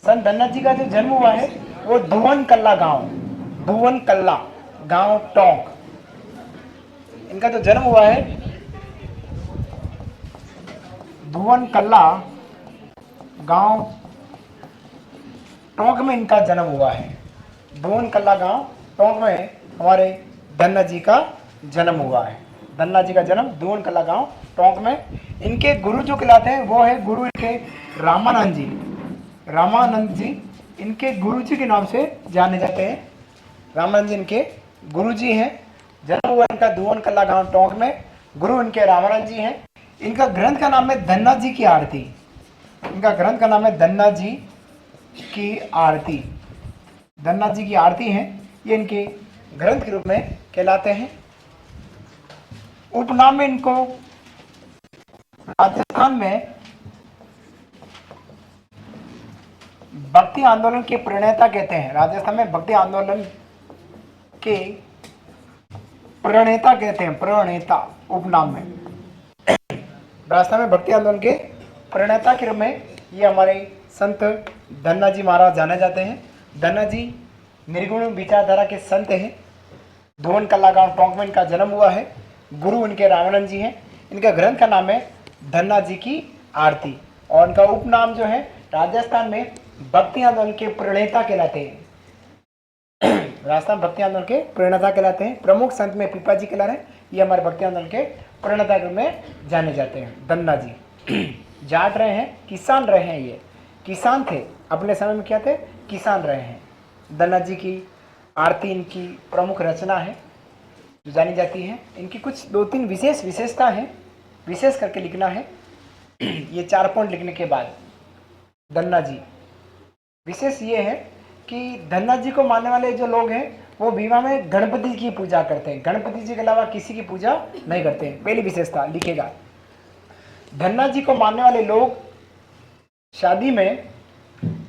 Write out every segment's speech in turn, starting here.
संत धन्ना जी का जो जन्म हुआ है वो धुवन कल्ला गांव, धुवन कल्ला गांव टोंक, इनका जो जन्म हुआ है धुवन कल्ला गांव टोंक में इनका जन्म हुआ है। धुवन कल्ला गांव टोंक में हमारे धन्ना जी का जन्म हुआ है। धन्ना जी का जन्म धुवन कल्ला गांव टोंक में। इनके गुरु जो कहलाते हैं वो है गुरु इनके रामानंद जी। रामानंद जी इनके गुरु जी के नाम से जाने जाते हैं। रामानंद जी इनके गुरु जी हैं। जन्म हुआ इनका धुवन कल्ला गांव टोंक में। गुरु इनके रामानंद जी हैं। इनका ग्रंथ का नाम है धन्ना जी की आरती। इनका ग्रंथ का नाम है धन्ना जी की आरती। धन्ना जी की आरती है, ये इनके ग्रंथ के रूप में कहलाते हैं। उपनाम में इनको राजस्थान में भक्ति आंदोलन के प्रणेता कहते हैं। राजस्थान में भक्ति आंदोलन के प्रणेता कहते हैं, प्रणेता उपनाम में। राजस्थान में भक्ति आंदोलन के प्रणेता के रूप में ये हमारे संत धन्ना जी महाराज जाने जाते हैं। धन्ना जी निर्गुण विचारधारा के संत हैं। धुवन कल्ला गांव टोंक में इनका जन्म हुआ है। गुरु इनके रामानंद जी हैं। इनका ग्रंथ का नाम है धन्ना जी की आरती और इनका उपनाम जो है राजस्थान में भक्ति आंदोलन के प्रणेता कहलाते हैं। राजस्थान भक्ति आंदोलन के प्रणेता कहलाते हैं। प्रमुख संत में पीपा जी कहला रहे हैं। ये हमारे भक्ति आंदोलन के प्रणेता के रूप में जाने जाते हैं। धन्ना जी जाट रहे हैं, किसान रहे हैं। ये किसान थे, अपने समय में क्या थे, किसान रहे हैं। धन्ना जी की आरती इनकी प्रमुख रचना है जो जानी जाती है। इनकी कुछ 2-3 विशेषता है, विशेष करके लिखना है। ये 4 पॉइंट लिखने के बाद धन्ना जी विशेष ये है कि धन्ना जी को मानने वाले जो लोग हैं वो विवाह में गणपति की पूजा करते हैं। गणपति जी के अलावा किसी की पूजा नहीं करते हैं। पहली विशेषता लिखेगा, धन्ना जी को मानने वाले लोग शादी में,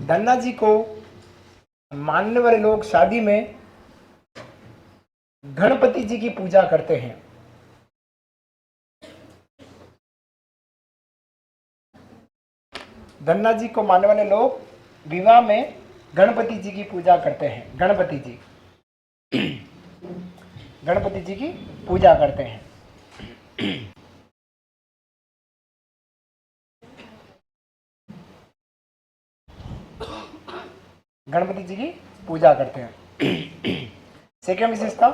धन्ना जी को मानने वाले लोग शादी में गणपति जी की पूजा करते हैं। धन्ना जी को मानने वाले लोग विवाह में गणपति जी की पूजा करते हैं। गणपति जी गणपति जी की पूजा करते हैं। गणपति जी की पूजा करते हैं। सेकंड विशेषता,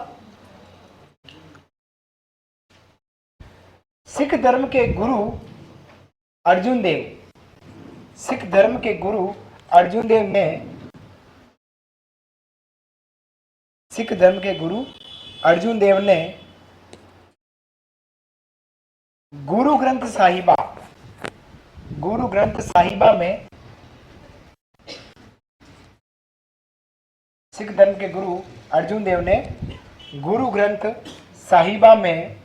सिख धर्म के गुरु अर्जुन देव, सिख धर्म के गुरु अर्जुन देव ने, सिख धर्म के गुरु अर्जुन देव ने गुरु ग्रंथ साहिबा, गुरु ग्रंथ साहिबा में, सिख धर्म के गुरु अर्जुन देव ने गुरु ग्रंथ साहिबा में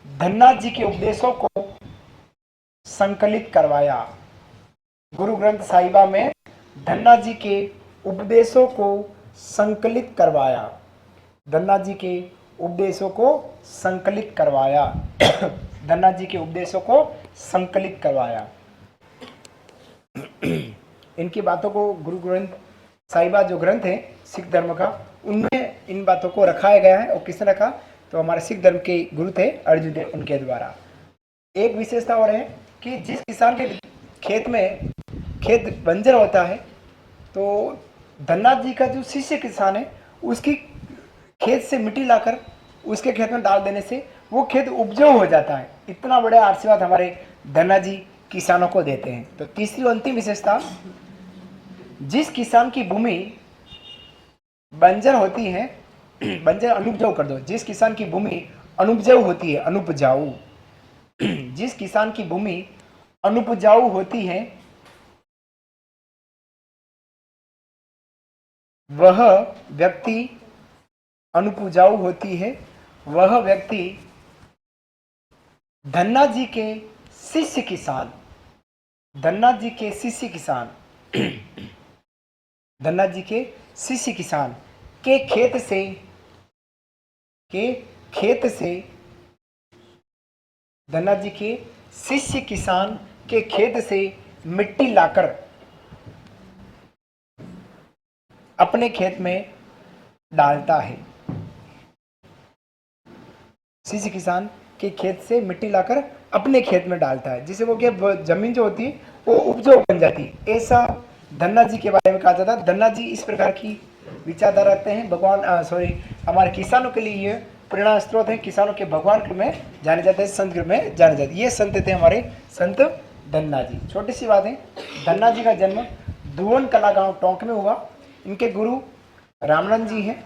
धन्ना जी के उपदेशों को संकलित करवाया। गुरु ग्रंथ साहिबा में धन्ना जी के उपदेशों को संकलित करवाया। धन्ना जी के उपदेशों को संकलित करवाया। धन्ना जी के उपदेशों को संकलित करवाया। इनकी बातों को गुरु ग्रंथ साहिबा जो ग्रंथ है सिख धर्म का, उनमें इन बातों को रखाया गया है। और किसने रखा, तो हमारे सिख धर्म के गुरु थे अर्जुन देव, उनके द्वारा। एक विशेषता और है कि जिस किसान के खेत में खेत बंजर होता है तो धन्ना जी का जो शिष्य किसान है उसकी खेत से मिट्टी लाकर उसके खेत में डाल देने से वो खेत उपजाऊ हो जाता है। इतना बड़ा आशीर्वाद हमारे धन्ना जी किसानों को देते हैं। तो तीसरी और अंतिम विशेषता, जिस किसान की भूमि बंजर होती है, बंजर अनुपजाऊ कर दो, जिस किसान की भूमि अनुपजाऊ होती है, अनुपजाऊ, जिस किसान की भूमि अनुपजाऊ होती है वह व्यक्ति, अनुपजाऊ होती है वह व्यक्ति धन्ना जी के शिष्य किसान, धन्ना जी के शिष्य किसान, धन्ना जी के शिष्य किसान के खेत से धन्ना जी के शिष्य किसान के खेत से मिट्टी लाकर अपने खेत में डालता है। शिष्य किसान के खेत से मिट्टी लाकर अपने खेत में डालता है, जिससे वो क्या जमीन जो होती है वो उपजाऊ बन जाती है। ऐसा धन्ना जी के बारे में कहा जाता है। धन्ना जी इस प्रकार की विचारधारा रखते हैं। हमारे किसानों के लिए ये प्रेरणा स्रोत है। किसानों के भगवान के रूप में जाने जाते हैं, संत के रूप में जाने जाते हैं। ये संत थे हमारे संत धन्ना जी। छोटी सी बात है, धन्ना जी का जन्म दुवन कला गांव टोंक में हुआ। इनके गुरु रामनंद जी हैं।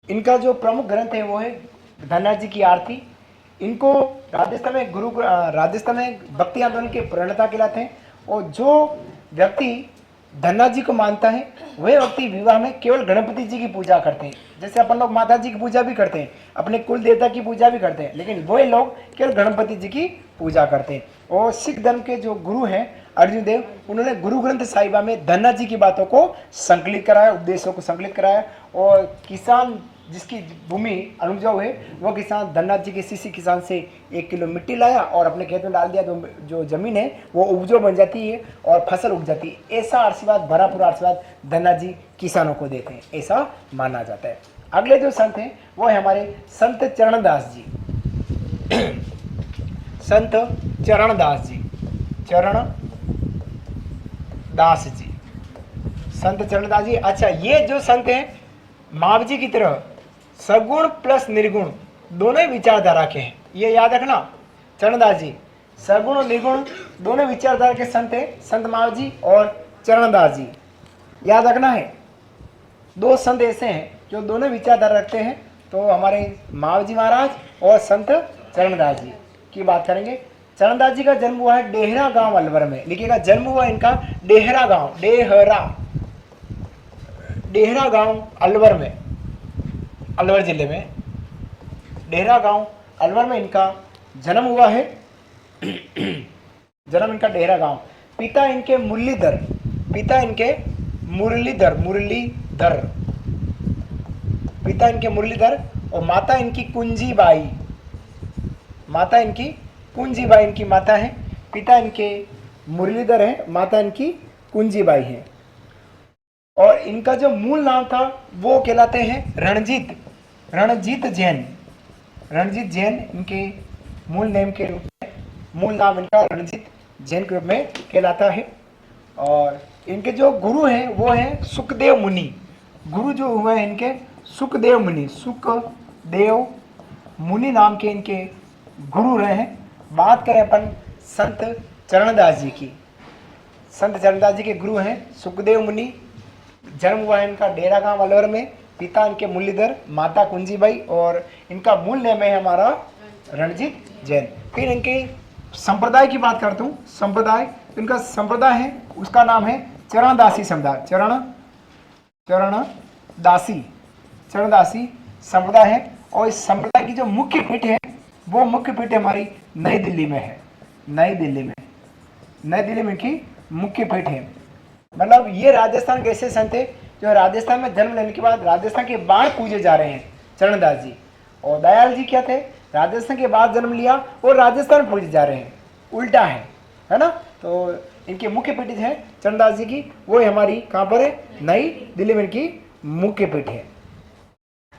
इनका जो प्रमुख ग्रंथ है वो है धन्ना जी की आरती। इनको राजस्थान में भक्ति आंदोलन के प्रणेता कहलाते हैं। और जो व्यक्ति धन्ना जी को मानता है वह व्यक्ति विवाह में केवल गणपति जी की पूजा करते हैं। जैसे अपन लोग माता जी की पूजा भी करते हैं, अपने कुल देवता की पूजा भी करते हैं, लेकिन वह लोग केवल गणपति जी की पूजा करते हैं। और सिख धर्म के जो गुरु हैं अर्जुन देव, उन्होंने गुरु ग्रंथ साहिबा में धन्ना जी की बातों को संकलित कराया, उपदेशों को संकलित कराया। और किसान जिसकी भूमि अनुपजाऊ है वो किसान धन्ना जी के शिष्य किसान से 1 किलो मिट्टी लाया और अपने खेत में डाल दिया, तो जो जमीन है वो उपजाऊ बन जाती है और फसल उग जाती है। ऐसा आशीर्वाद, भरा पूरा आशीर्वाद धन्ना जी किसानों को देते हैं, ऐसा माना जाता है। अगले जो संत हैं वो है हमारे संत चरणदास जी। संत चरणदास जी, चरणदास जी, संत चरणदास जी। अच्छा, ये जो संत हैं महावीर जी की तरह सगुण प्लस निर्गुण दोनों ही विचारधारा के हैं, ये याद रखना। चरणदास जी सगुण और निर्गुण दोनों विचारधारा के संत हैं, संत महावीर जी और चरणदास जी, याद रखना है। दो संत ऐसे हैं जो दोनों विचारधारा रखते हैं, तो हमारे महावीर जी महाराज और संत चरणदास जी की बात करेंगे। चरणदास जी का जन्म हुआ है डेहरा गांव अलवर में। लिखिएगा, जन्म हुआ इनका डेहरा गांव, डेहरा गांव अलवर में, अलवर जिले में डेहरा गांव अलवर में इनका जन्म हुआ है। जन्म इनका डेहरा गांव। पिता इनके मुरलीधर पिता इनके मुरलीधर और माता इनकी कुंजीबाई इनकी माता है। पिता इनके मुरलीधर हैं, माता इनकी कुंजीबाई है। और इनका जो मूल नाम था वो कहलाते हैं रणजीत जैन। रणजीत जैन इनके मूल नेम के रूप में, मूल नाम इनका रणजीत जैन के रूप में कहलाता है। और इनके जो गुरु हैं वो हैं सुखदेव मुनि। गुरु जो हुए हैं इनके सुखदेव मुनि नाम के इनके गुरु रहे हैं। बात करें अपन संत चरणदास जी की, संत चरणदास जी के गुरु हैं सुखदेव मुनि। जन्म हुआ है इनका डेरा गांव अलवर में। पिता इनके मुरलीधर, माता कुंजीबाई और इनका मूल नाम है हमारा रणजीत जैन। फिर इनके संप्रदाय की बात करता हूँ। संप्रदाय, इनका संप्रदाय है उसका नाम है चरणदासी समुदाय। चरणदासी संप्रदाय है। और इस संप्रदाय की जो मुख्य पीठ है वो मुख्य पीठ हमारी नई दिल्ली में है। नई दिल्ली में इनकी मुख्य पीठ है। मतलब ये राजस्थान के ऐसे संत है जो राजस्थान में जन्म लेने के बाद राजस्थान के बाहर पूजे जा रहे हैं। चरणदास जी और दयाल जी क्या थे, राजस्थान के बाद जन्म लिया और राजस्थान पूजे जा रहे हैं, उल्टा है ना। तो इनकी मुख्य पीठ है चरणदास जी की, वो हमारी कहाँ पर है, नई दिल्ली में इनकी मुख्य पीठ है।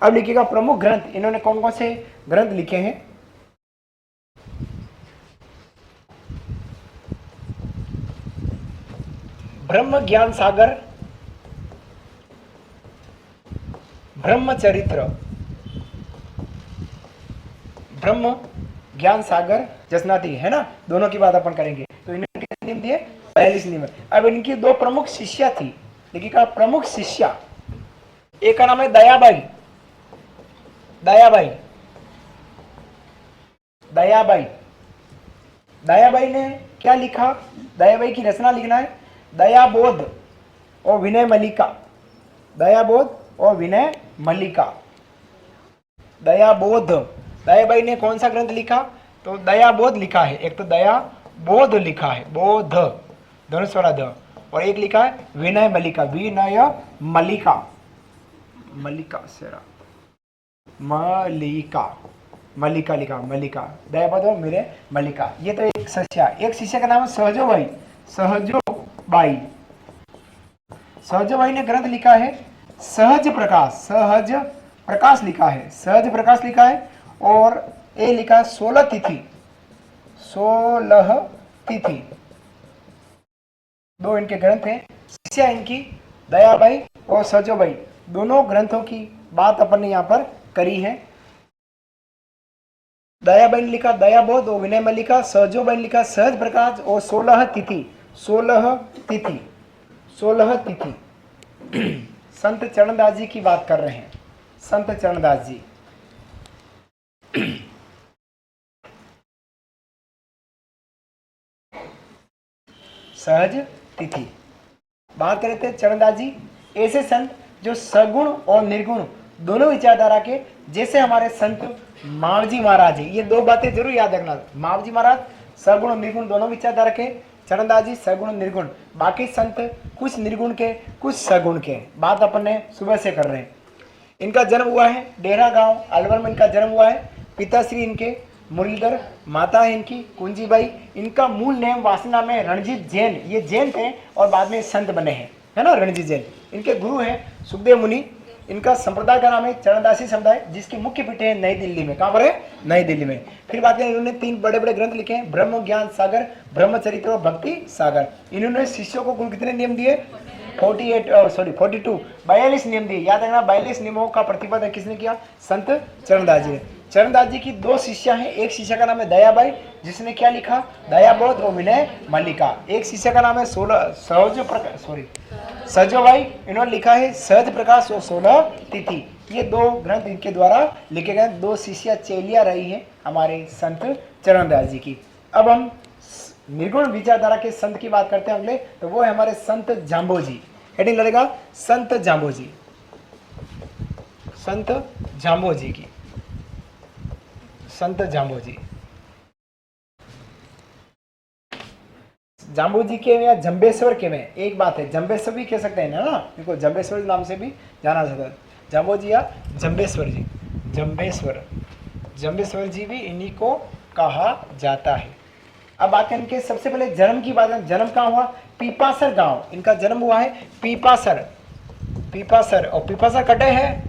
अब लिखिएगा प्रमुख ग्रंथ, इन्होंने कौन कौन से ग्रंथ लिखे हैं। ब्रह्म ज्ञान सागर, ब्रह्मचरित्र, ब्रह्म ज्ञान सागर जसनाती, है ना। दोनों की बात अपन करेंगे। तो इन्होंने कितने नियम दिए, 42 नियम। अब इनकी दो प्रमुख शिष्या थी। देखिएगा प्रमुख शिष्या, एक का नाम है दयाबाई ने क्या लिखा, दयाबाई की रचना लिखना है दयाबोध और विनय मल्लिका। दयाबाई ने कौन सा ग्रंथ लिखा, तो दयाबोध लिखा है। एक तो दयाबोध लिखा है, बोध दोनों स्वरा द, और एक लिखा है विनय मल्लिका। मल्लिका लिखा, मल्लिका, दयाबद और मेरे मल्लिका। ये तो एक शिष्या, एक शिष्य का नाम है सहजोबाई। सहजोबाई, सहजोबाई ने ग्रंथ लिखा है सहज प्रकाश, सहज प्रकाश लिखा है, सहज प्रकाश लिखा है। और ये लिखा है 16 तिथि, 16 तिथि, दो इनके ग्रंथ हैं। शिष्या इनकी दयाबाई और सहजोबाई, दोनों ग्रंथों की बात अपन ने यहाँ पर करी है। दयाबाई ने लिखा दयाबोध और विनय मल्लिका, सहजोबाई ने लिखा सहज प्रकाश और 16 तिथि, 16 तिथि, 16 तिथि। संत चरणदास जी की बात कर रहे हैं, संत चरणदास जी। सहज तिथि बात करें थे चरणदास जी, ऐसे संत जो सगुण और निर्गुण दोनों विचारधारा के, जैसे हमारे संत मावजी महाराज जी। ये दो बातें जरूर याद रखना, मावजी महाराज सगुण और निर्गुण दोनों विचारधारा के, चरणदास जी सगुण निर्गुण, बाकी संत कुछ निर्गुण के कुछ सगुण के। बात अपन ने सुबह से कर रहे हैं। इनका जन्म हुआ है डेरा गांव अलवर में, इनका जन्म हुआ है। पिताश्री इनके मुरलीधर, माता है इनकी कुंजीबाई। इनका मूल नेम वासना में रणजीत जैन, ये जैन थे और बाद में संत बने हैं, है ना, रणजीत जैन। इनके गुरु हैं सुखदेव मुनि। इनका संप्रदाय का नाम है चरणदासी समुदाय, जिसकी मुख्य पीठ है नई दिल्ली में। कहाँ पर है? नई दिल्ली में। फिर बात करें, इन्होंने 3 बड़े बड़े ग्रंथ लिखे हैं, ब्रह्म ज्ञान सागर, ब्रह्मचरित्र और भक्ति सागर। इन्होंने शिष्यों को कुल कितने नियम दिए? 42 नियम दिए। याद रखना, 42 नियमों का प्रतिपादन किसने किया? संत चरणदास जी ने। चरणदास जी की 2 शिष्या हैं, एक शिष्य का नाम है दयाबाई, जिसने क्या लिखा? दयाबोध और विनय मल्लिका। एक शिष्य का नाम है सहजोबाई, इन्होंने लिखा है सहज प्रकाश और 16 तिथि। ये 2 ग्रंथ इनके द्वारा लिखे गए। 2 शिष्या चेलियां रही हैं हमारे संत चरणदास जी की। अब हम निर्गुण विचारधारा के संत की बात करते हैं अगले, तो वो है हमारे संत जाम्बोजी। हेडिंग लगेगा संत जाम्बोजी, संत जाम्बोजी की, संत जाम्बोजी। जाम्बोजी के या जंबेश्वर के में एक बात है, जंबेश्वर भी कह सकते हैं ना, देखो जंबेश्वर नाम से भी जाना जाता है। जाम्बोजी या जंबेश्वर जी, जंबेश्वर, जंबेश्वर जी भी इन्हीं को कहा जाता है। अब बात करें इनके सबसे पहले जन्म की बात है। जन्म कहाँ हुआ? पीपासर गांव, इनका जन्म हुआ है पीपासर, पीपासर। और पीपासर कटे है,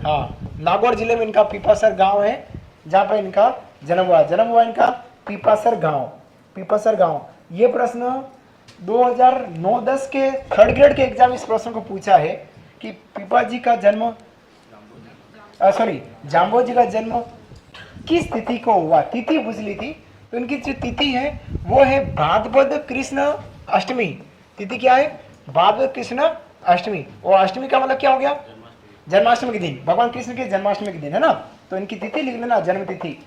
हाँ, नागौर जिले में इनका पीपासर गांव है, जहां पर इनका जन्म हुआ। जन्म हुआ इनका पीपासर गांव, पीपासर गांव। ये प्रश्न 2009-10 के 3rd ग्रेड के एग्जाम इस प्रश्न को पूछा है कि पीपा जी का जन्म, जाम्बो जी का जन्म किस तिथि को हुआ? तिथि पूछ ली थी, तो इनकी जो तिथि है वो है भाद्रपद कृष्ण अष्टमी। तिथि क्या है? भाद्रपद कृष्ण अष्टमी। और अष्टमी का मतलब क्या हो गया? जन्माष्टमी के दिन, भगवान कृष्ण के जन्माष्टमी के दिन, है ना। तो इनकी तिथि लिख लेना, जन्म तिथि।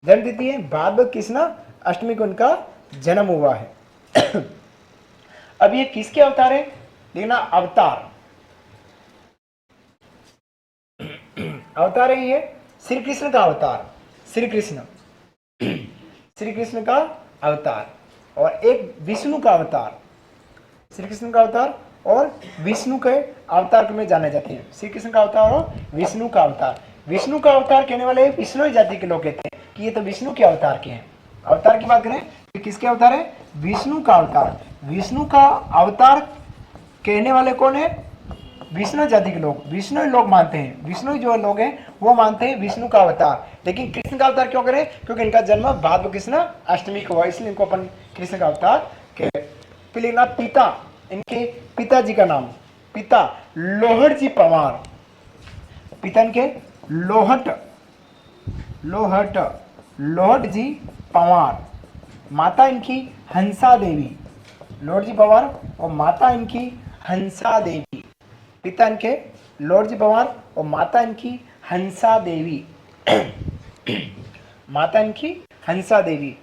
जन्म तिथि है भाद्रपद कृष्ण अष्टमी को इनका जन्म हुआ है। अब ये किसके अवतार है? देखना, अवतार, अवतार है ये श्री कृष्ण का अवतार, श्री कृष्ण, श्री कृष्ण का अवतार। और एक विष्णु का अवतार, श्री कृष्ण का अवतार और विष्णु के अवतार में जाने जाते हैं। श्री कृष्ण का अवतार और विष्णु का अवतार। विष्णु का अवतार कहने वाले विष्णु जाति के लोग कहते हैं कि ये तो विष्णु के अवतार के हैं। अवतार की बात करें तो किसके अवतार है? विष्णु का अवतार। विष्णु का अवतार कहने वाले कौन है? विष्णु जाति के लोग, विष्णु लोग मानते हैं, विष्णु जो लोग हैं वो मानते हैं विष्णु का अवतार। लेकिन कृष्ण का अवतार क्यों करें? क्योंकि इनका जन्म भाद्रपद कृष्ण अष्टमी को हुआ, इसलिए इनको अपन कृष्ण का अवतार कहते हैं। फिर लिखना पिता, इनके पिताजी का नाम, पिता लोहट जी पवार, पिता इनके लोहट, लोहट, लोहट जी पवार। माता इनकी हंसा देवी, लोहट जी पवार और माता इनकी हंसा देवी। पिता इनके लोहट जी पवार और माता इनकी हंसा देवी। माता इनकी हंसा देवी,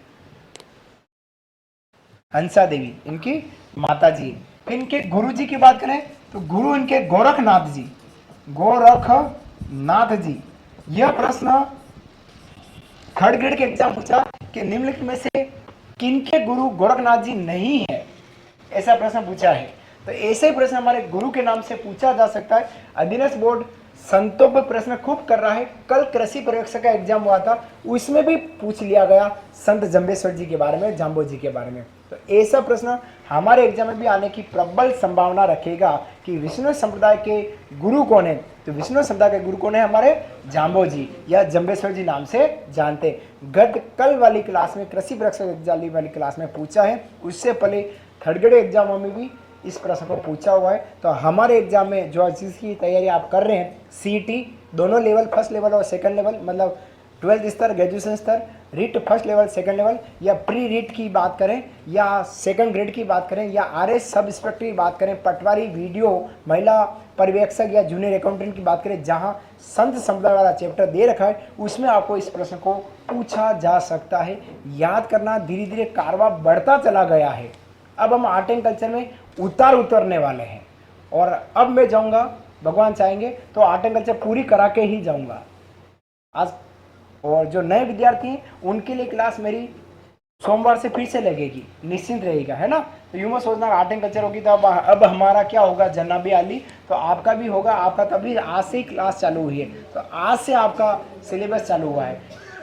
हंसा देवी इनकी माता जी। फिर इनके गुरु जी की बात करें तो गुरु इनके गोरखनाथ जी, गोरखनाथ जी। यह प्रश्न 3rd ग्रेड के एग्जाम पूछा कि निम्नलिखित में से किनके गुरु गोरखनाथ जी नहीं है, ऐसा प्रश्न पूछा है। तो ऐसे प्रश्न हमारे गुरु के नाम से पूछा जा सकता है। अधीनस्थ बोर्ड संतों पर प्रश्न खूब कर रहा है। कल कृषि पर्यवेक्षक का एग्जाम हुआ था, उसमें भी पूछ लिया गया संत जम्बेश्वर जी के बारे में, जाम्बो जी के बारे में। तो ऐसा प्रश्न हमारे एग्जाम में भी आने की प्रबल संभावना रखेगा कि विष्णु संप्रदाय के गुरु कौन है। तो विष्णु संप्रदाय के गुरु कौन है? हमारे जाम्बो जी या जम्बेश्वर जी नाम से जानते। कल वाली क्लास में, कृषि पर्यवेक्षक एग्जाम वाली क्लास में पूछा है, उससे पहले थर्ड ग्रेड एग्जामों में भी इस प्रश्न को पूछा हुआ है। तो हमारे एग्जाम में जो जिसकी तैयारी आप कर रहे हैं, सीईटी दोनों लेवल, फर्स्ट लेवल और सेकंड लेवल, मतलब 12th स्तर, ग्रेजुएशन स्तर, REET first level second level, या प्री रीट की बात करें, या सेकंड ग्रेड की बात करें, या आरएस सब इंस्पेक्टर की बात करें, पटवारी, वीडियो, महिला पर्यवेक्षक या जूनियर अकाउंटेंट की बात करें, जहां संत संप्रदाय वाला चैप्टर दे रखा है, उसमें आपको इस प्रश्न को पूछा जा सकता है। याद करना, धीरे धीरे कारवा बढ़ता चला गया है। अब हम आर्ट एंड कल्चर में उतरने वाले हैं, और अब मैं जाऊंगा, भगवान चाहेंगे तो आर्ट एंड कल्चर पूरी करा के ही जाऊंगा आज। और जो नए विद्यार्थी हैं उनके लिए क्लास मेरी सोमवार से फिर से लगेगी, निश्चिंत रहेगा, है ना। तो यूं मत सोचना आर्ट एंड कल्चर होगी तो अब हमारा क्या होगा, जनाबी आली, तो आपका भी होगा। आपका तभी आज से ही क्लास चालू हुई है, तो आज से आपका सिलेबस चालू हुआ है।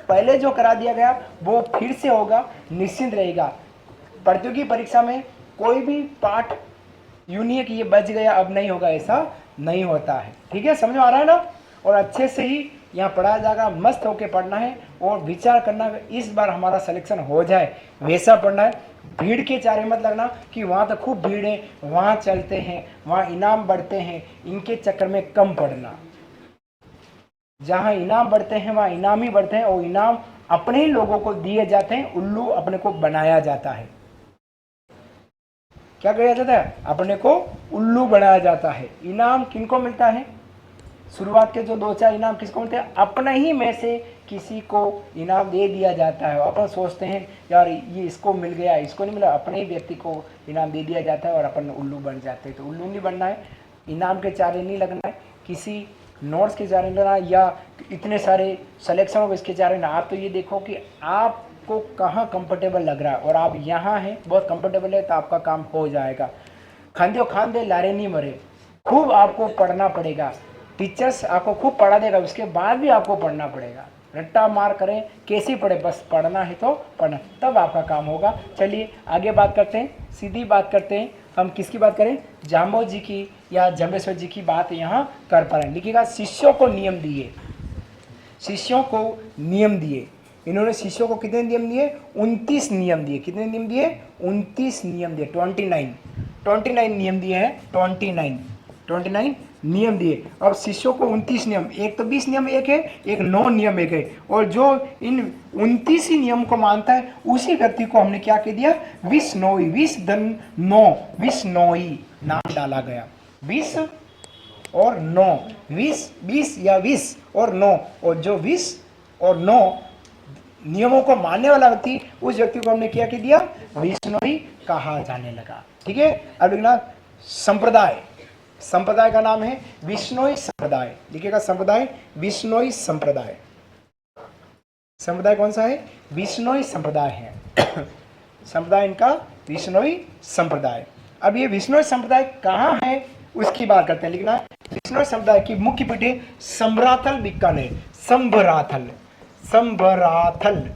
पहले जो करा दिया गया वो फिर से होगा, निश्चिंत रहेगा। प्रतियोगी परीक्षा में कोई भी पाठ यूं नहीं है कि ये बच गया अब नहीं होगा, ऐसा नहीं होता है। ठीक है, समझ में आ रहा है ना। और अच्छे से ही यहाँ पढ़ाया जाएगा, मस्त होके पढ़ना है और विचार करना है इस बार हमारा सिलेक्शन हो जाए, वैसा पढ़ना है। भीड़ के चारे मत लगना कि वहाँ तो खूब भीड़ है, वहाँ चलते हैं, वहाँ इनाम बढ़ते हैं, इनके चक्कर में कम पढ़ना। जहाँ इनाम बढ़ते हैं वहाँ इनाम ही बढ़ते हैं, और इनाम अपने ही लोगों को दिए जाते हैं, उल्लू अपने को बनाया जाता है। क्या किया जाता है? अपने को उल्लू बनाया जाता है। इनाम किनको मिलता है? शुरुआत के जो 2-4 इनाम किसको मिलते हैं? अपने ही में से किसी को इनाम दे दिया जाता है। अपन सोचते हैं यार ये इसको मिल गया, इसको नहीं मिला, अपने ही व्यक्ति को इनाम दे दिया जाता है और अपन उल्लू बन जाते हैं। तो उल्लू नहीं बनना है, इनाम के चारे नहीं लगना है, किसी नोट्स के चारे नहीं लगना, या इतने सारे सिलेक्शन हो इसके चारे ना। आप तो ये देखो कि आप को कहाँ कंफर्टेबल लग रहा है, और आप यहाँ हैं बहुत कंफर्टेबल है, तो आपका काम हो जाएगा। खांदे खान दे लारे नहीं मरे, खूब आपको पढ़ना पड़ेगा। टीचर्स आपको खूब पढ़ा देगा, उसके बाद भी आपको पढ़ना पड़ेगा। रट्टा मार करें कैसे पढ़े, बस पढ़ना है तो पढ़ना, तब आपका काम होगा। चलिए आगे बात करते हैं, सीधी बात करते हैं। हम किसकी बात करें? जाम्बो जी की या जम्बेश्वर जी की बात यहाँ कर पा रहे हैं। लिखिएगा, शिष्यों को नियम दिए, शिष्यों को नियम दिए। इन्होंने शिष्यों को कितने नियम दिए? 29 नियम दिए। कितने नियम दिए? 29 नियम दिए। 29 नियम दिए हैं। 29 नियम दिए। अब शिष्यों को 29 नियम, एक तो 20 नियम एक है, एक 9 नियम एक है, और जो इन 29 ही नियम को मानता है उसी व्यक्ति को हमने क्या कह दिया? विष्णोई, 20 नाम डाला गया। 20 और 9, 20 या 20 और 9, और जो 20 और 9 नियमों को मानने वाला व्यक्ति, उस व्यक्ति को हमने क्या कह दिया? विष्णोई कहा जाने लगा। ठीक है, अब लिखना संप्रदाय, संप्रदाय का नाम है विष्णोई संप्रदाय। लिखिएगा संप्रदाय, विष्णोई संप्रदाय। संप्रदाय कौन सा है? विष्णोई संप्रदाय है। संप्रदाय इनका विष्णोई संप्रदाय। अब ये विष्णोई संप्रदाय कहाँ है उसकी बात करते हैं। लिखना, विष्णोई संप्रदाय की मुख्य पीठ है संभराथल, बीकानेर। संभराथल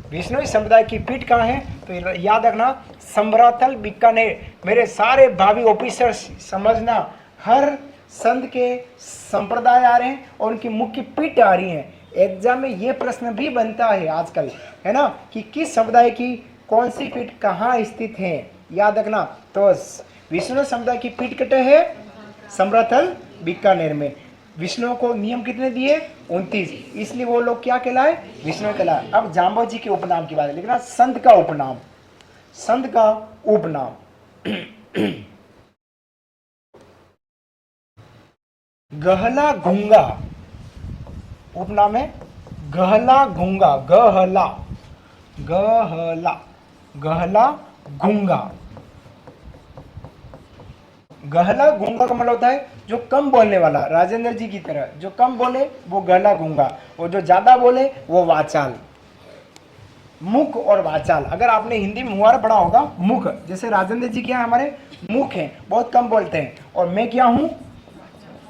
विष्णोई संप्रदाय की पीठ कहाँ है? तो याद रखना, संभराथल, बीकानेर। मेरे सारे भावी ऑफिसर्स समझना, हर संत के संप्रदाय आ रहे हैं और उनकी मुख्य पीठ आ रही है। एग्जाम में ये प्रश्न भी बनता है आजकल, है ना, कि किस संप्रदाय की कौन सी पीठ कहाँ स्थित है, याद रखना। तो विष्णु संप्रदाय की पीठ कटे है संभराथल, बीकानेर में। विष्णु को नियम कितने दिए? 29, इसलिए वो लोग क्या कहलाए? विष्णु कहलाए। अब जाम्बो जी के उपनाम की बात है। लिखना, संत का उपनाम, संत का उपनाम। गहला गूंगा उपनाम है, गहला गूंगा, गहला गहला गहला गूंगा। गहला गूंगा का मतलब होता है जो कम बोलने वाला, राजेंद्र जी की तरह जो कम बोले वो गहला गूंगा, और जो ज्यादा बोले वो वाचाल। मुख और वाचाल, अगर आपने हिंदी में मुहावरा पढ़ा होगा, मुख, जैसे राजेंद्र जी क्या है, हमारे मुख हैं, बहुत कम बोलते हैं, और मैं क्या हूं?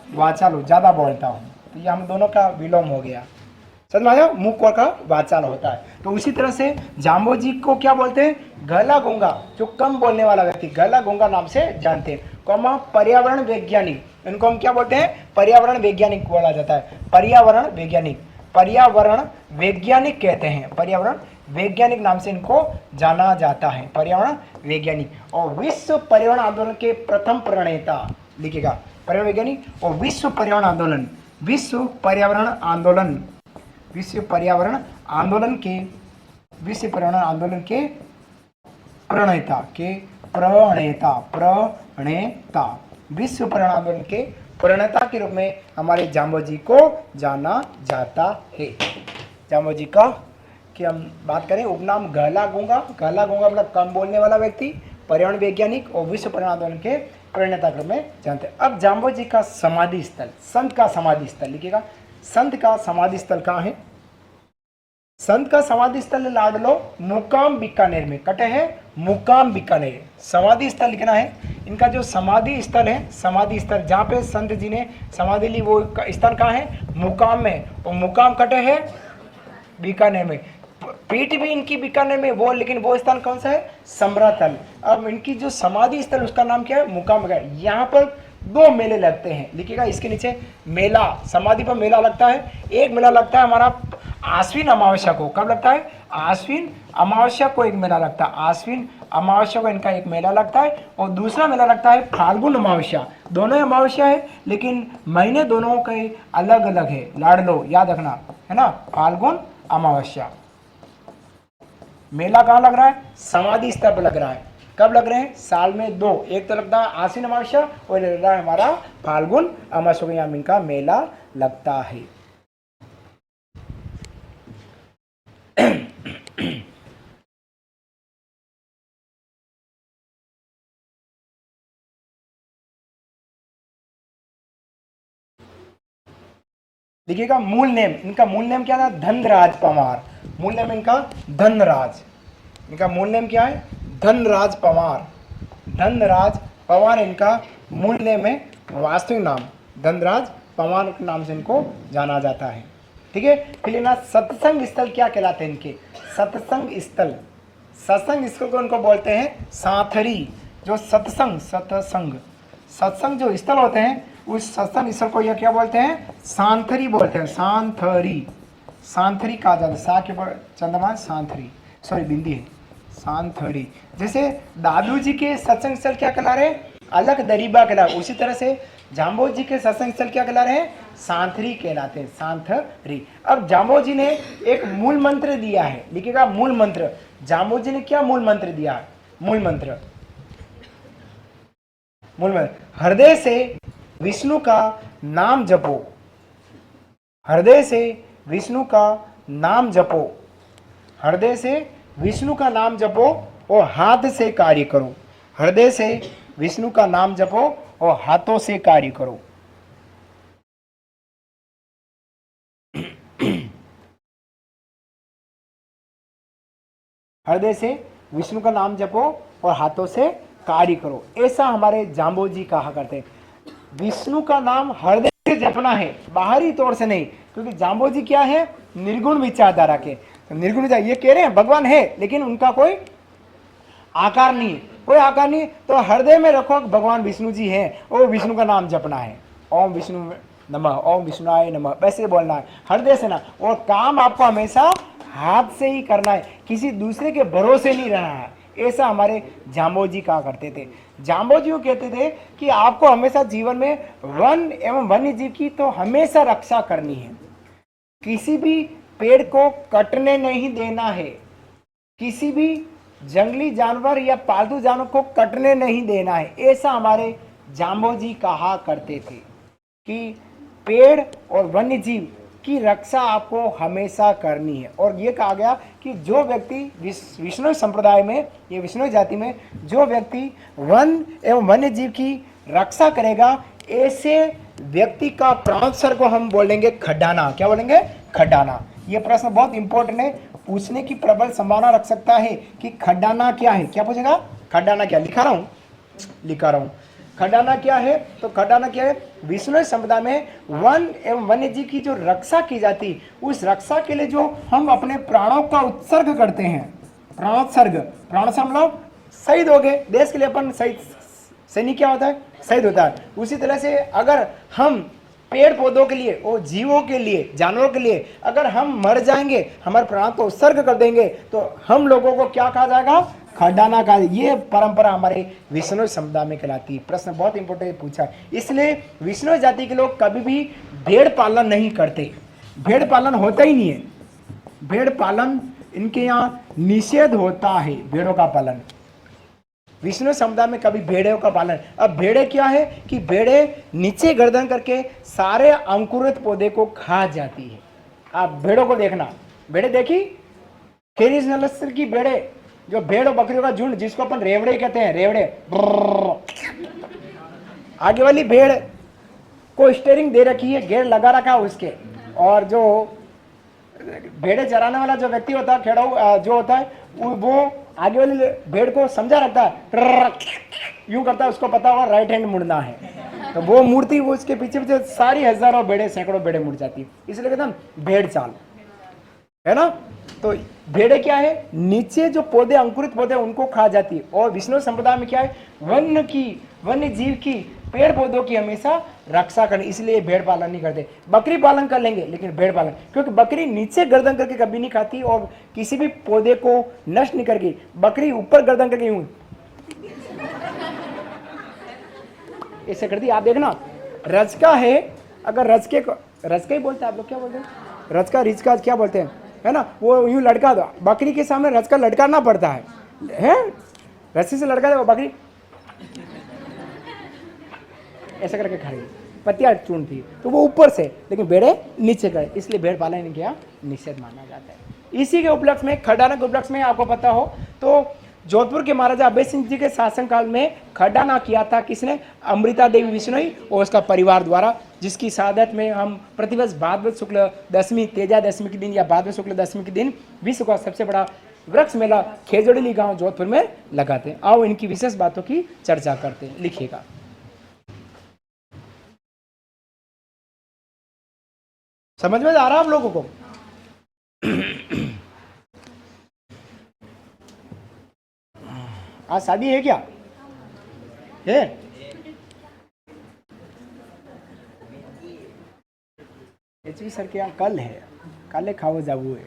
वाचाल हूं, ज्यादा बोलता हूं। तो ये हम दोनों का विलोम हो गया। समझ में आया, मुख का वाचाल होता है। तो उसी तरह से जाम्बोजी को क्या बोलते हैं, गला गूंगा, जो कम बोलने वाला व्यक्ति गला गूंगा नाम से जानते हैं। कौमा पर्यावरण वैज्ञानिक, इनको हम क्या बोलते हैं, पर्यावरण वैज्ञानिक बोला जाता है। पर्यावरण वैज्ञानिक, पर्यावरण वैज्ञानिक कहते हैं, पर्यावरण वैज्ञानिक नाम से इनको जाना जाता है, पर्यावरण वैज्ञानिक। और विश्व पर्यावरण आंदोलन के प्रथम प्रणेता लिखेगा, पर्यावरण वैज्ञानिक। और विश्व पर्यावरण आंदोलन, विश्व पर्यावरण आंदोलन, विश्व पर्यावरण आंदोलन के, विश्व पर्यावरण आंदोलन के प्रणेता, के प्रणेता, प्रणेता, विश्व पर्यावरण आंदोलन के प्रणेता के रूप में हमारे जाम्बोजी को जाना जाता है। जाम्बोजी का कि हम बात करें उपनाम गला गूंगा, गला गूंगा मतलब कम बोलने वाला व्यक्ति, पर्यावरण वैज्ञानिक और विश्व पर्यावरण आंदोलन के प्रणेता के रूप में जानते हैं। अब जाम्बोजी का समाधि स्थल, संत का समाधि स्थल लिखिएगा। संत का समाधि स्थल कहाँ है, संत का समाधि स्थल लाडलो मुकाम बीकानेर में, कटे है मुकाम बीकानेर, समाधि स्थल लिखना है। इनका जो समाधि स्थल है, समाधि स्थल जहाँ पे संत जी ने समाधि ली वो स्थान कहाँ है, मुकाम में, और मुकाम कटे है बीकानेर में। पीठ भी इनकी बीकानेर में वो, लेकिन वो स्थान कौन सा है, समरातल। अब इनकी जो समाधि स्थल उसका नाम क्या है, मुकाम है। यहाँ पर दो मेले लगते हैं, लिखिएगा इसके नीचे मेला, समाधि पर मेला लगता है। एक मेला लगता है हमारा आश्विन अमावस्या को, कब लगता है, आश्विन अमावस्या को एक मेला लगता है, आश्विन अमावस्या को इनका एक मेला लगता है। और दूसरा मेला लगता है फाल्गुन अमावस्या, दोनों अमावस्या है लेकिन महीने दोनों के अलग अलग है, लाडलो याद रखना है ना, फाल्गुन अमावस्या। मेला कहाँ लग रहा है, समाधि स्थल पर लग रहा है। कब लग रहे हैं, साल में दो, एक तो लगता है आश्विन अमावस्या और लग रहा है हमारा फाल्गुन अमावस्या को, यहाँ इनका मेला लगता है। देखिएगा मूल नेम, इनका मूल नेम क्या था, धनराज पवार, मूल नेम इनका धनराज, इनका मूल नेम क्या है, धनराज पवार, धनराज पवार इनका मूल नेम है, वास्तविक नाम धनराज पवार के नाम से इनको जाना जाता है। ठीक है, फिर ना सत्संग स्थल क्या कहलाते हैं इनके, सत्संग स्थल, सत्संग स्थल को इनको बोलते हैं साथरी। जो सत्संग, सत्संग, सत्संग जो स्थल होते हैं उस सत्संग स्थल को यह क्या बोलते हैं, सांथरी बोलते हैं, सांथरी, सांथरी कहा जाता है, सा के चंद्रमा सांथरी, सॉरी बिंदी है, सांथरी। जैसे दादू जी के सत्संग स्थल क्या कहला रहे हैं, अलग दरीबा कहला, उसी तरह से जाम्बो जी के सत्संग स्थल क्या कहला रहे हैं, सांथरी कहलाते हैं, सांथरी। अब जाम्बो जी ने एक मूल मंत्र दिया है, लिखिएगा मूल मंत्र। जाम्बो जी ने क्या मूल मंत्र दिया है, मूल मंत्र, मूल मंत्र, हृदय से विष्णु का नाम जपो, हृदय से विष्णु का नाम जपो, हृदय से विष्णु का नाम जपो और हाथ से कार्य करो, हृदय से विष्णु का नाम जपो और हाथों से कार्य करो। हृदय से विष्णु का नाम जपो और हाथों से कार्य करो, ऐसा हमारे जाम्बो जी कहा करते हैं। विष्णु का नाम हृदय से जपना है, बाहरी तौर से नहीं, क्योंकि जाम्बो जी क्या है, निर्गुण विचारधारा के, तो निर्गुण विचार ये कह रहे हैं भगवान है लेकिन उनका कोई आकार नहीं है, कोई आकार नहीं, तो हृदय में रखो भगवान विष्णु जी हैं और विष्णु का नाम जपना है, ओम विष्णु नमः, ओम विष्णुआय नमः, वैसे बोलना है हृदय से ना। और काम आपको हमेशा हाथ से ही करना है, किसी दूसरे के भरोसे नहीं रहना है, ऐसा हमारे जाम्बो जी कहा करते थे। जाम्बो जी कहते थे कि आपको हमेशा जीवन में वन एवं वन्य जीव की तो हमेशा रक्षा करनी है, किसी भी पेड़ को कटने नहीं देना है, किसी भी जंगली जानवर या पालतू जानवर को कटने नहीं देना है, ऐसा हमारे जाम्बो जी कहा करते थे कि पेड़ और वन्य जीव की रक्षा आपको हमेशा करनी है। और ये कहा गया कि जो व्यक्ति विष्णु संप्रदाय में, ये विष्णु जाति में जो व्यक्ति वन एवं वन्य जीव की रक्षा करेगा, ऐसे व्यक्ति का प्राणोत्सर्ग को हम बोलेंगे खड्डाना। क्या बोलेंगे, खड्डाना। ये प्रश्न बहुत इंपॉर्टेंट है, पूछने की प्रबल संभावना रख सकता है कि खड्डाना क्या है। क्या पूछेगा, खड्डाना क्या, लिखा रहा हूँ खडाना क्या है? तो खडाना क्या है? विष्णु संपदा में वन एवं वन्य जीव की जो रक्षा की जाती, उस रक्षा के लिए जो हम अपने प्राणों का उत्सर्ग करते हैं, प्राणोत्सर्ग, प्राण से हम लोग शहीद हो गए, देश के लिए अपन शहीद, सैनिक क्या होता है? शहीद होता है। उसी तरह से अगर हम पेड़ पौधों के लिए और जीवों के लिए, जानवरों के लिए अगर हम मर जाएंगे, हमारे प्राण को उत्सर्ग कर देंगे, तो हम लोगों को क्या कहा जाएगा? खडाना का। ये परंपरा हमारे विष्णु समुदाय में कहलाती है। प्रश्न बहुत इंपॉर्टेंट पूछा है, इसलिए विष्णु जाति के लोग कभी भी भेड़ पालन नहीं करते, भेड़ पालन होता ही नहीं है, भेड़ पालन इनके यहाँ निषेध होता है, भेड़ों का पालन। विष्णु समुदाय में कभी भेड़ों का पालन। अब भेड़े क्या है कि भेड़े नीचे गर्दन करके सारे अंकुरित पौधे को खा जाती है। आप भेड़ों को देखना, भेड़े देखी, खेरीज नस्ल की भेड़े, जो भेड़ और बकरियों का झुंड, जिसको अपन रेवड़े कहते हैं, रेवड़े, आगे वाली भेड़ को स्टीयरिंग दे रखी है, गेयर लगा रखा है उसके, और जो भेड़े चराने वाला जो व्यक्ति होता है, खेड़ा जो होता है, वो आगे वाली भेड़ को समझा रखता है, यूं करता है, उसको पता होगा राइट हैंड मुड़ना है, तो वो मुड़ती, वो उसके पीछे पीछे सारी हजारों भेड़े, सैकड़ों भेड़े मुड़ जाती है, इसलिए कहते हैं भेड़ चाल, है ना। तो भेड़े क्या है? नीचे जो पौधे, अंकुरित पौधे, उनको खा जाती है। और विष्णु संप्रदाय में क्या है? वन्य जीव की, पेड़ पौधों की हमेशा रक्षा करनी, इसलिए भेड़ पालन नहीं करते। बकरी पालन कर लेंगे, लेकिन भेड़ पालन, क्योंकि बकरी नीचे गर्दन करके कभी नहीं खाती और किसी भी पौधे को नष्ट नहीं करती। बकरी ऊपर गर्दन करके यूं ऐसे करती। आप देखना, रजका है, अगर रजके को, रजका ही बोलते हैं आप लोग, क्या बोलते हैं? रजका, रिजका क्या बोलते हैं, है ना, वो यूं लटका दो, बकरी के सामने रजका लटकाना पड़ता है, रस्सी से लटका दो, बकरी ऐसा करके खड़ी, पत्तियां चूंढती, तो वो ऊपर से, लेकिन भेड़े नीचे गए, इसलिए भेड़ पालन इनके यहाँ निषेध माना जाता है। इसी के उपलक्ष्य में, खडाना के उपलक्ष्य में आपको पता हो तो जोधपुर के महाराजा अभय सिंह जी के शासनकाल में खडाना किया था किसने? अमृता देवी बिश्नोई और उसका परिवार द्वारा, जिसकी शहादत में हम प्रतिवर्ष भाद्रपद शुक्ल दशमी, तेजा दशमी के दिन या भाद्रपद शुक्ल दशमी के दिन विश्व का सबसे बड़ा वृक्ष मेला खेजड़ली गांव जोधपुर में लगाते हैं। आओ इनकी विशेष बातों की चर्चा करते हैं। लिखिएगा। समझ में आ रहा आप लोगों को? आज शादी है क्या? है? एचवी सर के यहाँ कल है, काले खाओ जाबू है।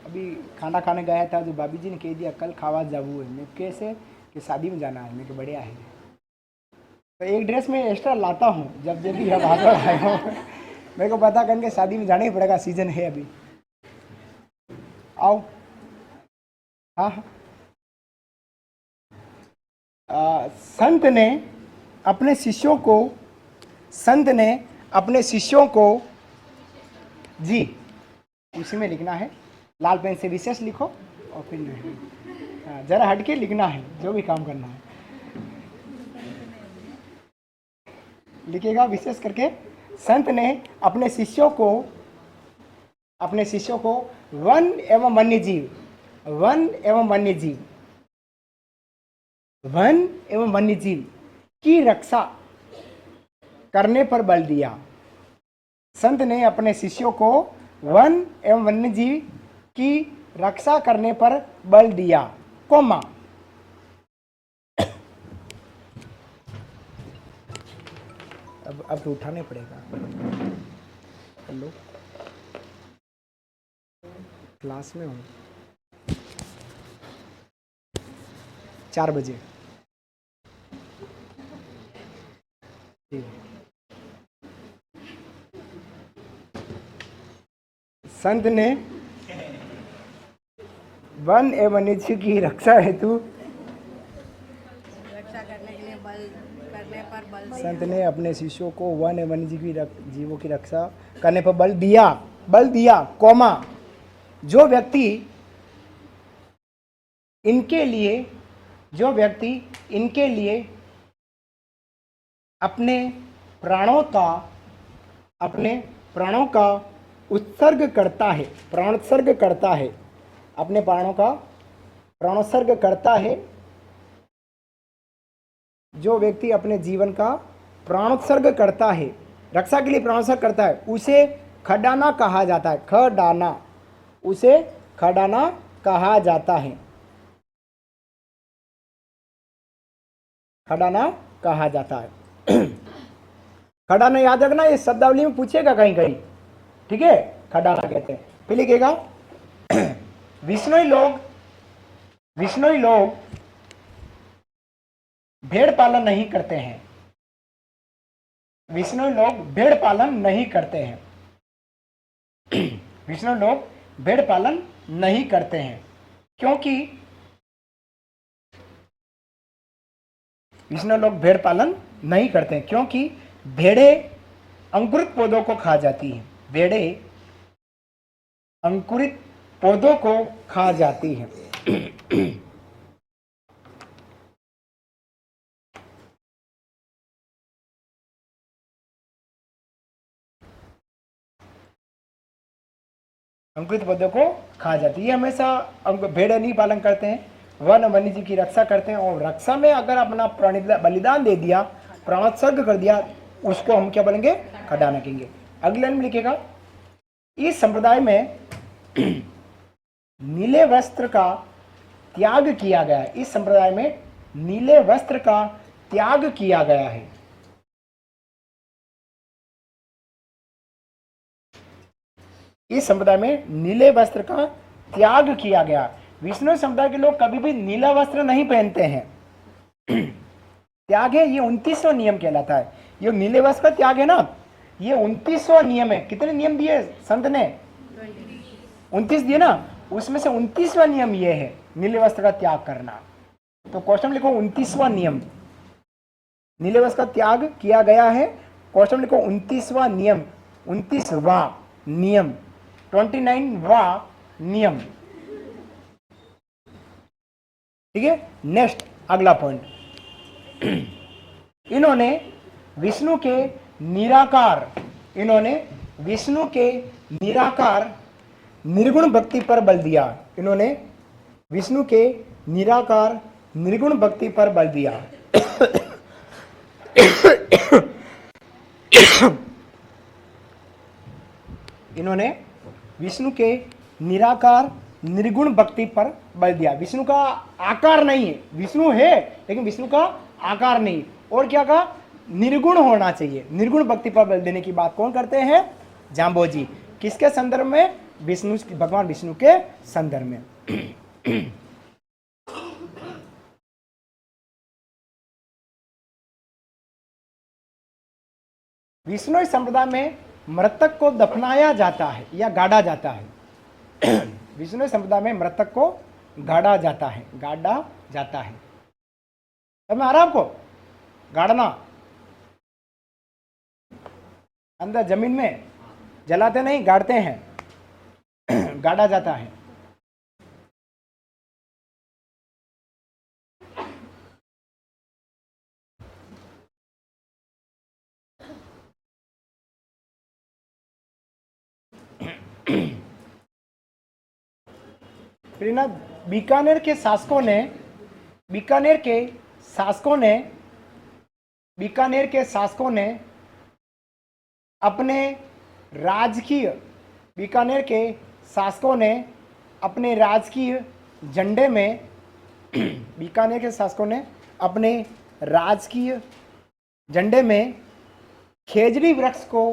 अभी खाना खाने गया था, जो भाभी जी ने कह दिया कल खावा जाबू है। मैं कैसे कि शादी में जाना है, मैं तो बढ़िया है, तो एक ड्रेस में एक्स्ट्रा लाता हूँ जब भी अब हाथ आया हूँ। मेरे को पता करके शादी में जाना ही पड़ेगा, सीजन है अभी। आओ। हाँ हाँ। संत ने अपने शिष्यों को जी, उसी में लिखना है, लाल पेन से विशेष लिखो और फिर जरा हटके लिखना है, जो भी काम करना है लिखेगा विशेष करके। संत ने अपने शिष्यों को वन एवं वन्य जीव की रक्षा करने पर बल दिया। संत ने अपने शिष्यों को वन एवं वन्य जीव की रक्षा करने पर बल दिया, कोमा। अब तो उठाने पड़ेगा। हेलो, क्लास में हूँ, 4 बजे। संत ने वन एवं वन्य जीव की रक्षा हेतु संत ने अपने शिष्यों को वन एवं वन्य जीवों की रक्षा करने पर बल दिया, कोमा। जो व्यक्ति इनके लिए अपने प्राणों का उत्सर्ग करता है, अपने प्राणों का प्राणोत्सर्ग करता है, जो व्यक्ति अपने जीवन का प्राणोत्सर्ग करता है, रक्षा के लिए प्राणोत्सर्ग करता है, उसे खडाना कहा जाता है। खडाना, उसे खडाना कहा जाता है। खडाना कहा जाता है। खडाना याद रखना, ये शब्दावली में पूछेगा कहीं कहीं, ठीक है। खडाना कहते हैं। फिर लिखेगा विश्नोई लोग भेड़ पालन नहीं करते हैं। विश्नोई लोग भेड़ पालन नहीं करते हैं। विश्नोई लोग भेड़ पालन नहीं करते हैं क्योंकि विश्नोई लोग भेड़ पालन नहीं करते हैं क्योंकि भेड़े अंकुरित पौधों को खा जाती हैं। भेड़े अंकुरित पौधों को खा जाती हैं। अंकुरित पौधों को खा जाती है। ये हमेशा भेड़े नहीं पालन करते हैं, वन वन्य जीव की रक्षा करते हैं, और रक्षा में अगर अपना बलिदान दे दिया, प्राणोत्सर्ग कर दिया, उसको हम क्या बोलेंगे? खडाना कहेंगे। अगले लाइन में लिखेगा, इस संप्रदाय में नीले वस्त्र का त्याग किया गया है। इस संप्रदाय में नीले वस्त्र का त्याग किया गया है। इस संप्रदाय में नीले वस्त्र का त्याग किया गया। विष्णु संप्रदाय के लोग कभी भी नीला वस्त्र नहीं पहनते हैं। त्याग है, ये 29वां नियम कहलाता है। ये नीले वस्त्र का त्याग है ना, ये 29वां नियम है। कितने नियम दिए संत ने? 29 दिए ना, उसमें से 29वां नियम ये है, नीले वस्त्र का त्याग करना। तो क्वेश्चन लिखो 29वां नियम, नीले वस्त्र का त्याग किया गया है। क्वेश्चन लिखो 29वां नियम, 29वां नियम, 29वां नियम, ठीक है। नेक्स्ट अगला पॉइंट, इन्होंने विष्णु के निराकार निर्गुण भक्ति पर बल दिया। इन्होंने विष्णु के निराकार निर्गुण भक्ति पर बल दिया। इन्होंने विष्णु के निराकार निर्गुण भक्ति पर बल दिया। विष्णु का आकार नहीं है, विष्णु है लेकिन विष्णु का आकार नहीं। और क्या कहा? निर्गुण होना चाहिए। निर्गुण भक्ति पर बल देने की बात कौन करते हैं? जाम्बोजी। किसके संदर्भ में? विष्णु, भगवान विष्णु के संदर्भ में। विष्णु संप्रदाय में मृतक को दफनाया जाता है या गाड़ा जाता है। विष्णु संप्रदाय में मृतक को गाड़ा जाता है, गाड़ा जाता है। समझ आ रहा आपको? गाड़ना, अंदर जमीन में जलाते नहीं, गाड़ते हैं, गाड़ा जाता है। फिर ना बीकानेर के शासकों ने अपने राजकीय झंडे में बीकानेर के शासकों ने अपने राजकीय झंडे में खेजड़ी वृक्ष को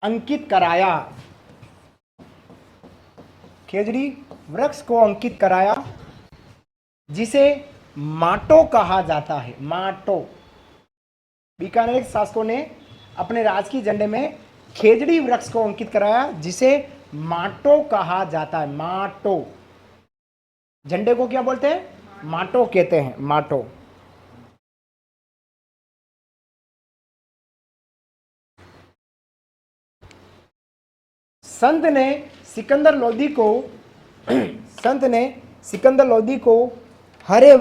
अंकित कराया। खेजड़ी वृक्ष को अंकित कराया, जिसे माटो कहा जाता है। माटो। बीकानेर के शासकों ने अपने राजकीय झंडे में खेजड़ी वृक्ष को अंकित कराया, जिसे माटो कहा जाता है। माटो। झंडे को क्या बोलते हैं? माटो कहते हैं, माटो। संत ने सिकंदर लोदी को हरे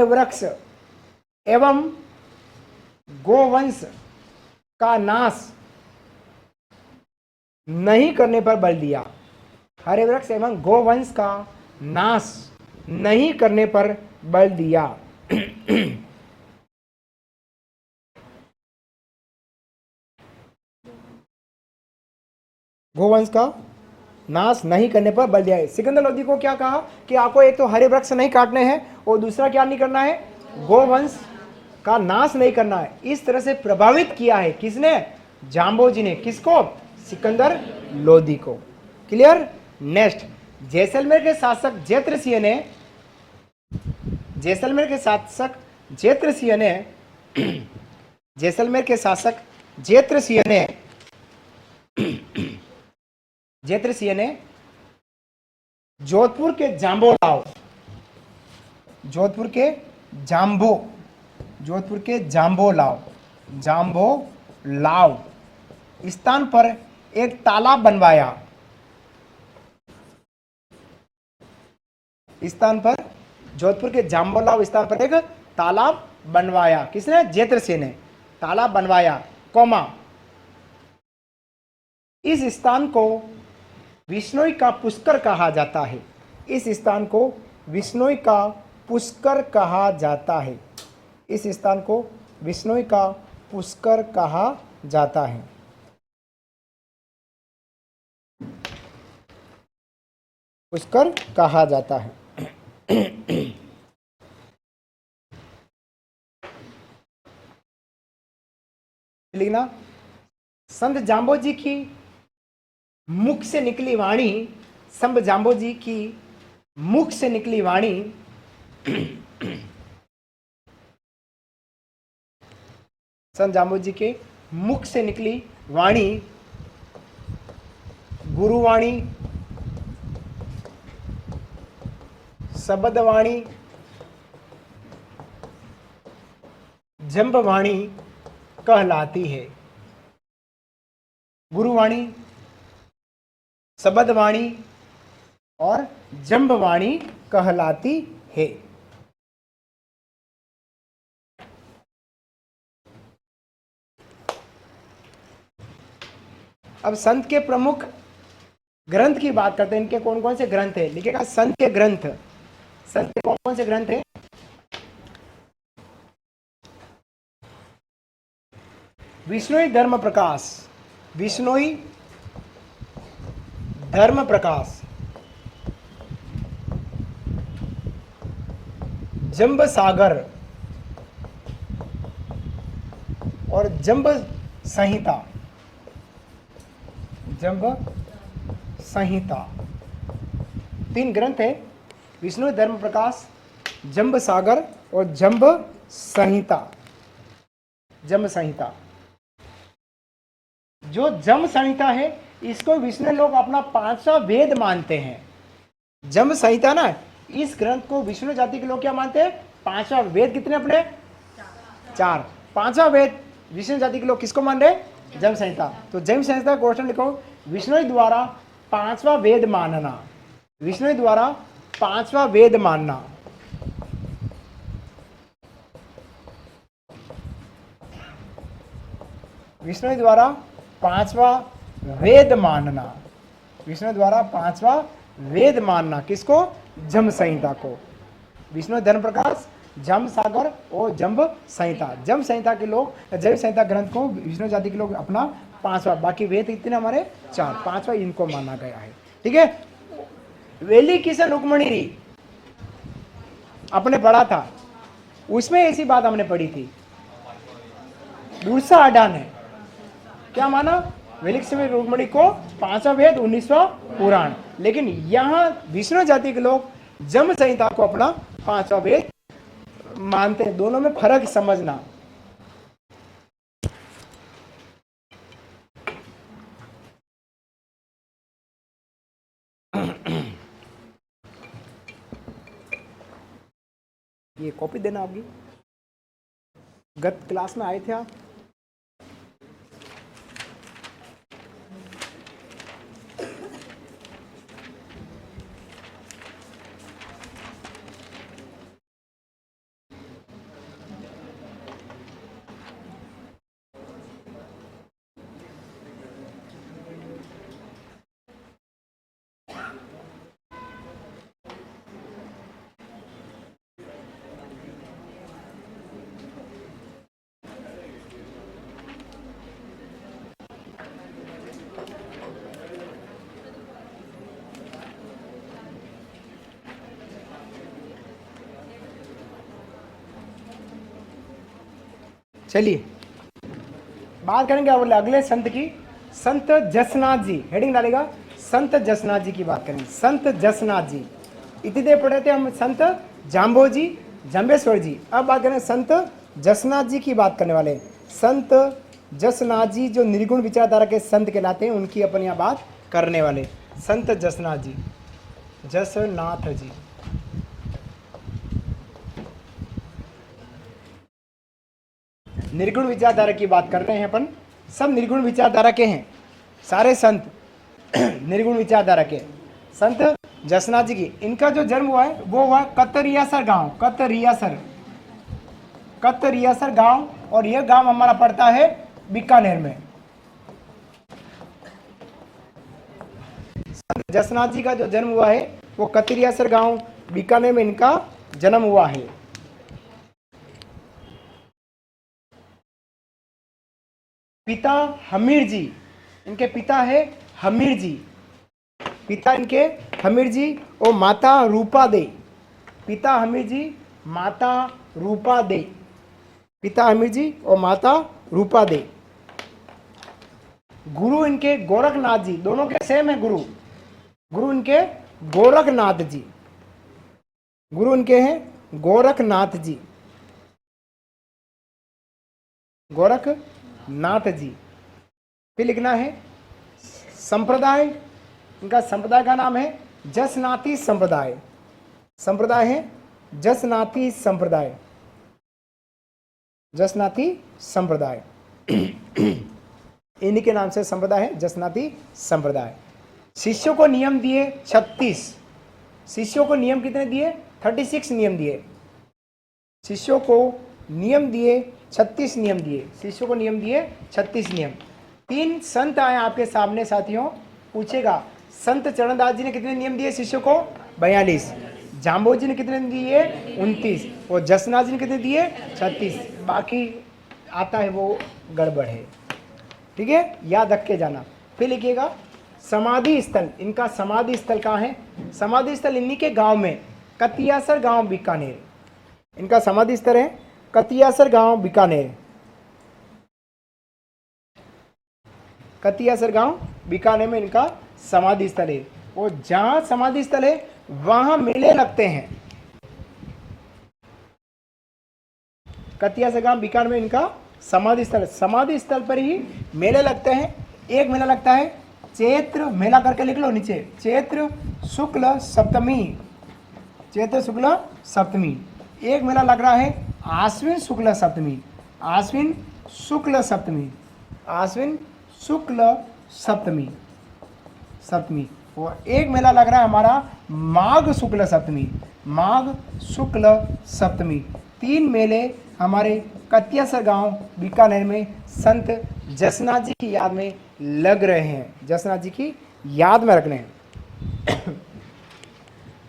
वृक्ष एवं गोवंश का नाश नहीं करने पर बल दिया। हरे वृक्ष एवं गोवंश का नाश नहीं करने पर बल दिया। गोवंश का नाश नहीं करने पर बल दिया है। सिकंदर लोधी को क्या कहा कि आपको एक तो हरे वृक्ष नहीं काटने हैं और दूसरा क्या नहीं करना है, गोवंश का नाश नहीं करना है। इस तरह से प्रभावित किया है किसने, जाम्बोजी ने। किसको, सिकंदर लोधी को। क्लियर। नेक्स्ट, जैसलमेर के शासक जैत्रसिंह ने, जैसलमेर के शासक जैत्रसिंह ने, जैसलमेर के शासक जैत्रसिंह ने, जैत्रसिंह ने जोधपुर के जाम्बोलाव, जोधपुर के जाम्बो, जोधपुर के जाम्बोलाव, जाम्बोलाव स्थान पर एक तालाब बनवाया। स्थान पर, जोधपुर के जाम्बोलाव स्थान पर एक तालाब बनवाया। किसने, जैत्रसिंह ने तालाब बनवाया, कौमा। इस स्थान को विश्नोई का पुष्कर कहा जाता है। इस स्थान को विश्नोई का पुष्कर कहा जाता है। इस स्थान को विश्नोई का पुष्कर कहा जाता है। पुष्कर कहा जाता है। लिखना, संत जाम्बोजी की मुख से निकली वाणी, संत जाम्बोजी की मुख से निकली वाणी संत जाम्बोजी के मुख से निकली वाणी गुरुवाणी, शब्दवाणी, जंबवाणी कहलाती है। गुरुवाणी, शब्दवाणी और जंबवाणी कहलाती है। अब संत के प्रमुख ग्रंथ की बात करते हैं। इनके कौन कौन से ग्रंथ है, लिखेगा संत के ग्रंथ। संत के कौन कौन से ग्रंथ है, विश्नोई धर्म प्रकाश, विश्नोई धर्म प्रकाश, जंब सागर और जंब संहिता, जंब संहिता, तीन ग्रंथ है, विष्णु धर्म प्रकाश, जंब सागर और जंब संहिता। जंब संहिता, जो जंब संहिता है इसको विष्णु लोग अपना पांचवा वेद मानते हैं। जंब संहिता ना, इस ग्रंथ को विष्णु जाति के लोग क्या मानते हैं, पांचवा वेद। कितने अपने, चार। पांचवा वेद विष्णु जाति के लोग किसको मान रहे, जंब संहिता। तो जंब संहिता क्वेश्चन लिखो, विष्णु द्वारा पांचवा वेद मानना, विष्णु द्वारा पांचवा वेद मानना। विष्णु द्वारा पांचवा वेद मानना, विष्णु द्वारा पांचवा वेद मानना। किसको, जंब संहिता को। विष्णु धर्म प्रकाश, जंब सागर और जंब संहिता। जंब संहिता के लोग, जंब संहिता ग्रंथ को विष्णु जाति के लोग अपना पांचवा, बाकी वेद इतने हमारे चार, पांचवा इनको माना गया है। ठीक है। वेली किशन रुक्मणी अपने पढ़ा था, उसमें ऐसी बात हमने पढ़ी थी। दूसरा अडा ने क्या माना, वेलिक में रुक्मणी को पांचवा वेद 19वां पुराण। लेकिन यहां विष्णु जाति के लोग जंब संहिता को अपना पांचवा वेद मानते हैं। दोनों में फर्क समझना। ये कॉपी देना आपकी, गत क्लास में आए थे आप। चलिए बात करेंगे अब अगले संत की। संत जसनाथ जी, हेडिंग डालेगा संत जसनाथ जी की बात करेंगे। संत जसनाथ जी, इतनी देर पढ़े थे हम संत जाम्बो जी, जम्बेश्वर जी। अब बात करें संत जसनाथ जी की बात करने वाले। संत जसनाथ जी जो निर्गुण विचारधारा के संत कहलाते हैं, उनकी अपन यहाँ बात करने वाले। संत जसनाथ जी, जसनाथ जी, निर्गुण विचारधारा की बात कर रहे हैं अपन। सब निर्गुण विचारधारा के हैं, सारे संत निर्गुण विचारधारा के। संत जसनाथ जी की, इनका जो जन्म हुआ है वो हुआ कतरियासर गांव, कतरियासर गांव, और यह गांव हमारा पड़ता है बीकानेर में। संत जसनाथ जी का जो जन्म हुआ है वो कतरियासर गांव बीकानेर में इनका जन्म हुआ है। पिता हमीर जी, इनके पिता है हमीर जी, पिता इनके हमीर जी और माता रूपा दे। पिता हमीर जी, माता रूपा दे, पिता हमीर जी और माता रूपा दे। गुरु इनके गोरखनाथ जी, दोनों के सेम है गुरु। गुरु इनके गोरखनाथ जी, गुरु इनके हैं गोरखनाथ जी, गोरखनाथ जी। फिर लिखना है संप्रदाय, इनका संप्रदाय का नाम है जसनाती संप्रदाय। संप्रदाय है जसनाती संप्रदाय, जसनाती संप्रदाय इन्हीं के नाम से संप्रदाय है जसनाती संप्रदाय। शिष्यों को नियम दिए 36, शिष्यों को नियम कितने दिए? 36 नियम दिए। शिष्यों को नियम दिए 36 नियम दिए, शिष्यों को नियम दिए 36 नियम। 3 संत आए आपके सामने साथियों, पूछेगा संत चरणदास जी ने कितने नियम दिए शिष्यों को? 42। जाम्बो जी ने कितने दिए? 29। और जसनाथ जी ने कितने दिए? 36। बाकी आता है वो गड़बड़ है, ठीक है, याद रख के जाना। फिर लिखिएगा समाधि स्थल, इनका समाधि स्थल कहाँ है? समाधि स्थल इन्हीं के गांव में, कतियासर गांव बीकानेर। इनका समाधि स्थल है कतियासर गांव बीकानेर, कतियासर गांव बीकानेर में इनका समाधि स्थल है। और जहां समाधि स्थल है वहां मेले लगते हैं। कतियासर गांव बीकानेर में इनका समाधि स्थल, समाधि स्थल पर ही मेले लगते हैं। एक मेला लगता है चैत्र, मेला करके लिख लो नीचे, चैत्र शुक्ल सप्तमी, चैत्र शुक्ल सप्तमी। एक मेला लग रहा है आश्विन शुक्ल सप्तमी, आश्विन शुक्ल सप्तमी, आश्विन शुक्ल सप्तमी, सप्तमी। और एक मेला लग रहा है हमारा माघ शुक्ल सप्तमी, माघ शुक्ल सप्तमी। 3 मेले हमारे कतियासर गांव बीकानेर में संत जसनाथ जी की याद में लग रहे हैं, जसनाथ जी की याद में रख रहे हैं।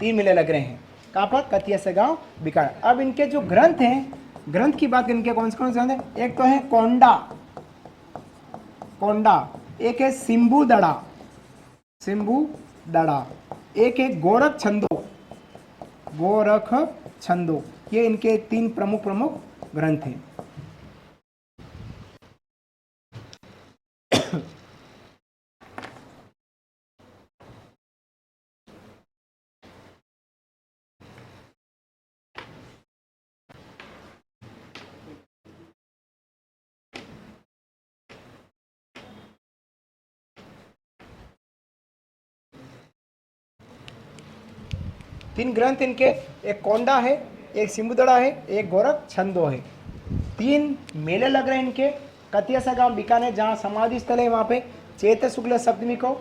3 मेले लग रहे हैं कहाँ पर? कतियासर गांव बीकानेर। अब इनके जो ग्रंथ हैं, ग्रंथ की बात करें, इनके कौन से ग्रंथ हैं? एक तो है कोंडा, कोंडा, एक है सिंबू दड़ा, सिंबू दड़ा, एक है गोरख छंदो, गोरख छंदो। ये इनके 3 प्रमुख ग्रंथ हैं। तीन ग्रंथ इनके, एक कोंडा है, एक सिंबुदड़ा है, एक गोरख छंदो है। 3 मेले लग रहे हैं इनके कतियासर गांव बीकानेर, जहाँ समाधि स्थल है वहाँ पे चैत्र शुक्ल सप्तमी को,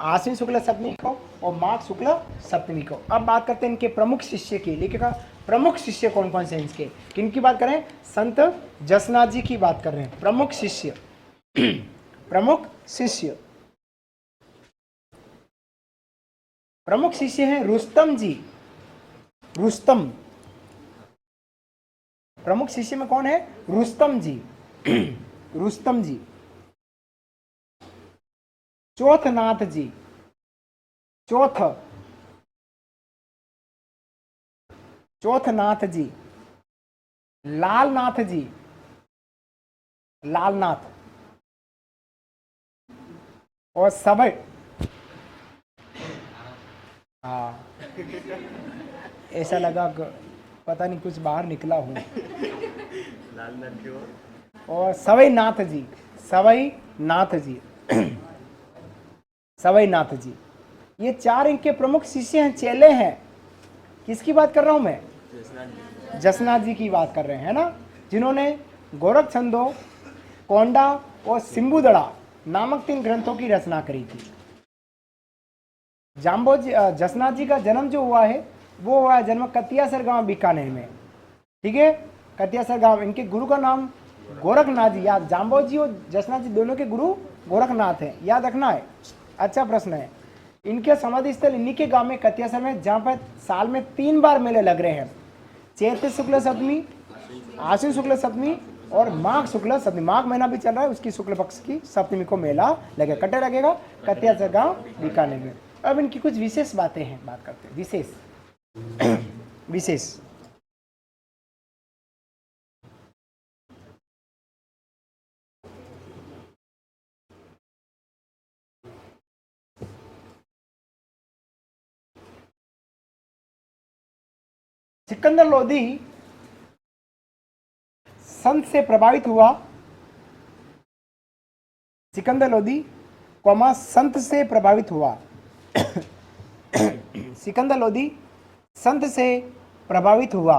आश्विन शुक्ल सप्तमी को और माघ शुक्ल सप्तमी को। अब बात करते हैं इनके प्रमुख शिष्य की। लिखेगा प्रमुख शिष्य कौन कौन से हैं इसके, किनकी बात करें? संत जसनाथ जी की बात कर रहे हैं। प्रमुख शिष्य प्रमुख शिष्य, प्रमुख शिष्य हैं रुस्तम जी, रुस्तम। प्रमुख शिष्य में कौन है? रुस्तम जी, रुस्तम जी। चौथनाथ जी, चौथनाथ जी, लालनाथ जी, लालनाथ। और सवई, हाँ, ऐसा लगा पता नहीं कुछ बाहर निकला हूँ। लालनाथ क्यों? और सवई नाथ जी, सवई नाथ जी, सवई नाथ जी, ये 4 इनके प्रमुख शिष्य हैं, चेले हैं। किसकी बात कर रहा हूं मैं? जसनाथ जी की बात कर रहे हैं, है ना, जिन्होंने गोरखछंदो, कोंडा और सिंबुदड़ा नामक 3 ग्रंथों की रचना करी थी। जाम्बोज जसनाथ जी का जन्म जो हुआ है वो हुआ है जन्म कतियासर गांव बीकानेर में, ठीक है, कतियासर गांव। इनके गुरु का नाम गोरखनाथ जी, याद, जाम्बोज जी और जसनाथ जी दोनों के गुरु गोरखनाथ हैं, याद रखना है। अच्छा प्रश्न है। इनके समाधि स्थल इन्हीं के गांव में कतियासर में, जहाँ पर साल में 3 बार मेले लग रहे हैं, चैत्र शुक्ल सप्तमी, आश्विन शुक्ल सप्तमी और माघ शुक्ल सप्तमी। माघ महीना भी चल रहा है, उसकी शुक्ल पक्ष की सप्तमी को मेला लगेगा, कटे लगेगा, कतियासर गांव बीकानेर में। अब इनकी कुछ विशेष बातें हैं, बात करते हैं विशेष विशेष। सिकंदर लोधी संत से प्रभावित हुआ, सिकंदर लोधी कौमा संत से प्रभावित हुआ। सिकंदर लोधी संत से प्रभावित हुआ।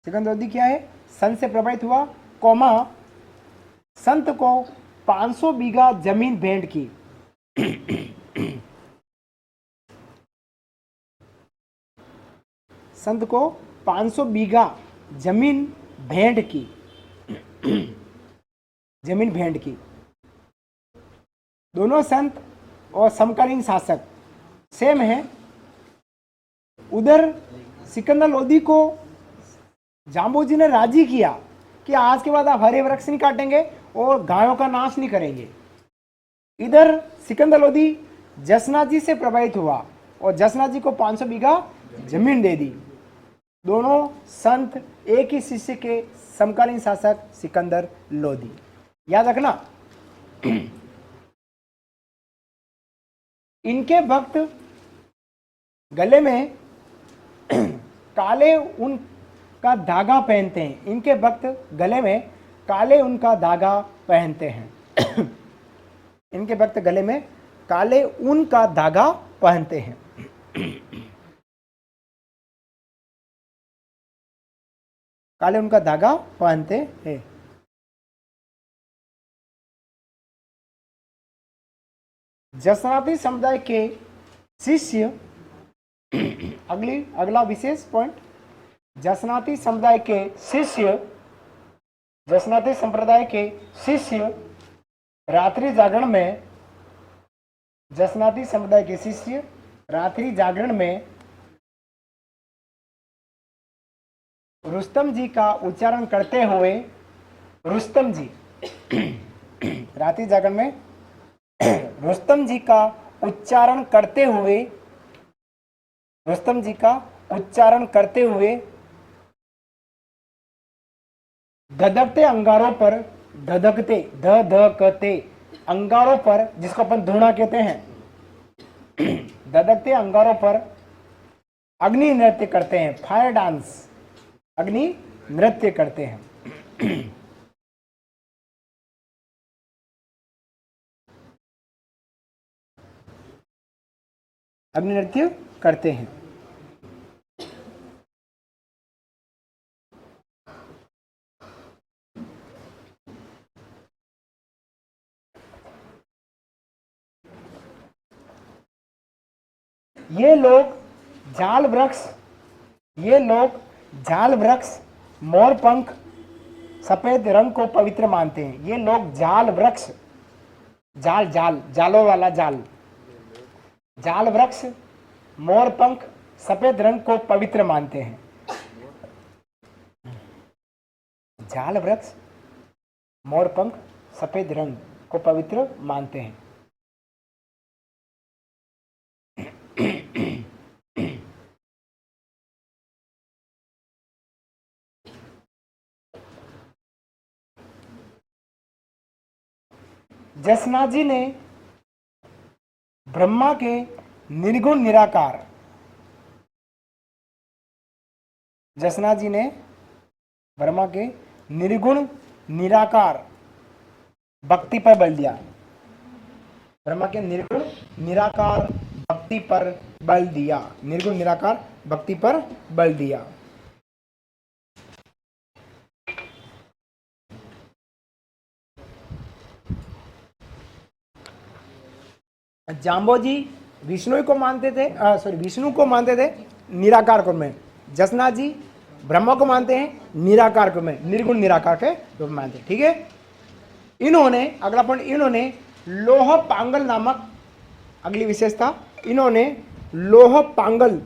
सिकंदर लोधी क्या है? संत से प्रभावित हुआ, कौमा संत को 500 बीघा जमीन भेंट की। संत को 500 बीघा जमीन भेंट की, जमीन भेंट की। दोनों संत और समकालीन शासक सेम है। उधर सिकंदर लोधी को जाम्बोजी ने राजी किया कि आज के बाद आप हरे वृक्ष नहीं काटेंगे और गायों का नाश नहीं करेंगे। इधर सिकंदर लोधी जसनाथ जी से प्रभावित हुआ और जसनाथ जी को 500 बीघा जमीन दे दी। दोनों संत एक ही शिष्य के समकालीन शासक सिकंदर लोधी, याद रखना। इनके भक्त गले में काले ऊन का धागा पहनते हैं, इनके भक्त गले में काले ऊन का धागा पहनते हैं। इनके भक्त गले में काले ऊन का धागा पहनते हैं। काले ऊन का धागा पहनते हैं। जसनाती समुदाय के शिष्य, अगला विशेष पॉइंट, जसनाती समुदाय के शिष्य, जसनाती संप्रदाय के शिष्य रात्रि जागरण में, जसनाती समुदाय के शिष्य रात्रि जागरण में रुस्तम जी का उच्चारण करते हुए, रुस्तम जी, रात्रि जागरण में रुस्तम जी का उच्चारण करते हुए, रुस्तम जी का उच्चारण करते हुए धधकते अंगारों पर, धधकते धधकते अंगारों पर, जिसको अपन धूणा कहते हैं, धधकते अंगारों पर अग्नि नृत्य करते हैं, फायर डांस, अग्नि नृत्य करते हैं। अग्नि नृत्य करते हैं। ये लोग जाल वृक्ष, ये लोग जाल वृक्ष, मोर पंख, सफेद रंग को पवित्र मानते हैं। ये लोग जाल वृक्ष, जाल जाल जालों वाला जाल, जाल वृक्ष, मोर पंख, सफेद रंग को पवित्र मानते हैं। जाल वृक्ष, मोर पंख, सफेद रंग को पवित्र मानते हैं। जसना जी ने ब्रह्मा के निर्गुण निराकार, जसना जी ने ब्रह्मा के निर्गुण निराकार भक्ति पर बल दिया। ब्रह्मा के निर्गुण निराकार भक्ति पर बल दिया। निर्गुण निराकार भक्ति पर बल दिया। जाम्बोजी विष्णु को मानते थे, विष्णु को मानते थे निराकार को में। जसना जी ब्रह्मा को मानते हैं निराकार को में, निर्गुण निराकार के रूप में मानते हैं। ठीक है। इन्होंने, अगला पॉइंट, इन्होंने लोह पांगल नामक, अगली विशेषता, इन्होंने लोह पांगल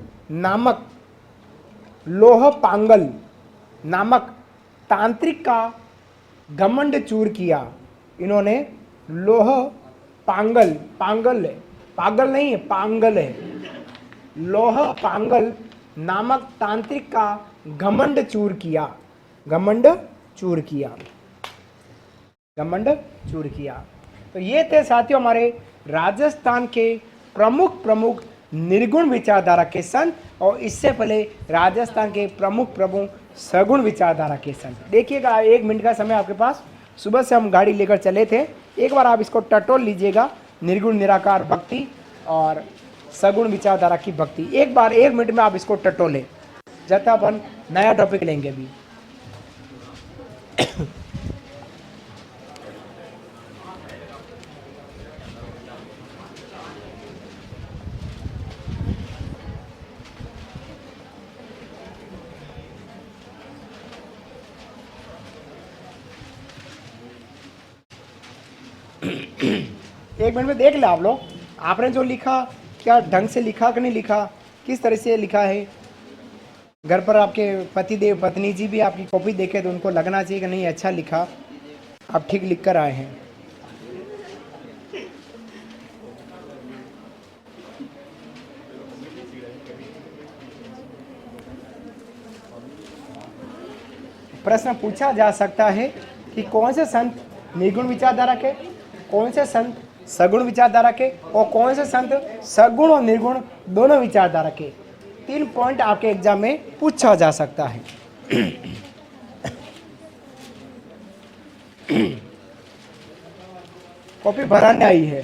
नामक तांत्रिक का घमंड चूर किया। इन्होंने लोह पांगल, पागल नहीं है, पांगल है, लोह पांगल नामक तांत्रिक का घमंड चूर किया। तो ये थे साथियों हमारे राजस्थान के प्रमुख निर्गुण विचारधारा के संत, और इससे पहले राजस्थान के प्रमुख सगुण विचारधारा के संत। देखिएगा 1 मिनट का समय आपके पास, सुबह से हम गाड़ी लेकर चले थे, एक बार आप इसको टटोल लीजिएगा। निर्गुण निराकार भक्ति और सगुण विचारधारा की भक्ति, एक बार 1 मिनट में आप इसको टटोले, जब अपन नया टॉपिक लेंगे अभी। एक मिनट में देख ले आप लोग, आपने जो लिखा क्या ढंग से लिखा कि नहीं लिखा, किस तरह से लिखा है। घर पर आपके पति देव पत्नी जी भी आपकी कॉपी देखे तो उनको लगना चाहिए कि नहीं अच्छा लिखा, आप ठीक लिख कर आए हैं। प्रश्न पूछा जा सकता है कि कौन से संत निर्गुण विचारधारा के, कौन से संत सगुण विचारधारा के, और कौन से संत सगुण और निर्गुण दोनों विचारधारा के। 3 पॉइंट आपके एग्जाम में पूछा जा सकता है। कॉपी भराने आई है,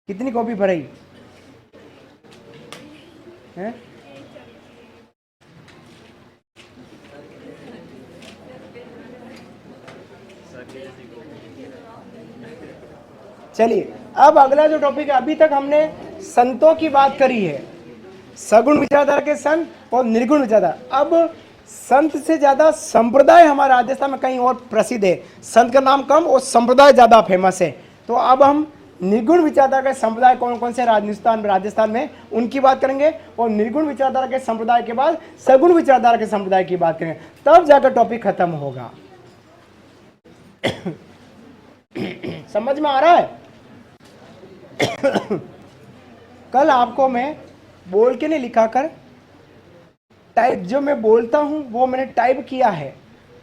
कितनी कॉपी भराई है? चलिए, अब अगला जो टॉपिक है, अभी तक हमने संतों की बात करी है, सगुण विचारधारा के संत और निर्गुण विचारधारा। अब संत से ज्यादा संप्रदाय हमारे राजस्थान में कहीं और प्रसिद्ध है। संत का नाम कम और संप्रदाय ज्यादा फेमस है। तो अब हम निर्गुण विचारधारा के संप्रदाय कौन कौन से राजस्थान में उनकी बात करेंगे, और निर्गुण विचारधारा के संप्रदाय के बाद सगुण विचारधारा के संप्रदाय की बात करेंगे, तब जाकर टॉपिक खत्म होगा। समझ में आ रहा है? कल आपको मैं बोल के नहीं लिखा कर, टाइप जो मैं बोलता हूं वो मैंने टाइप किया है,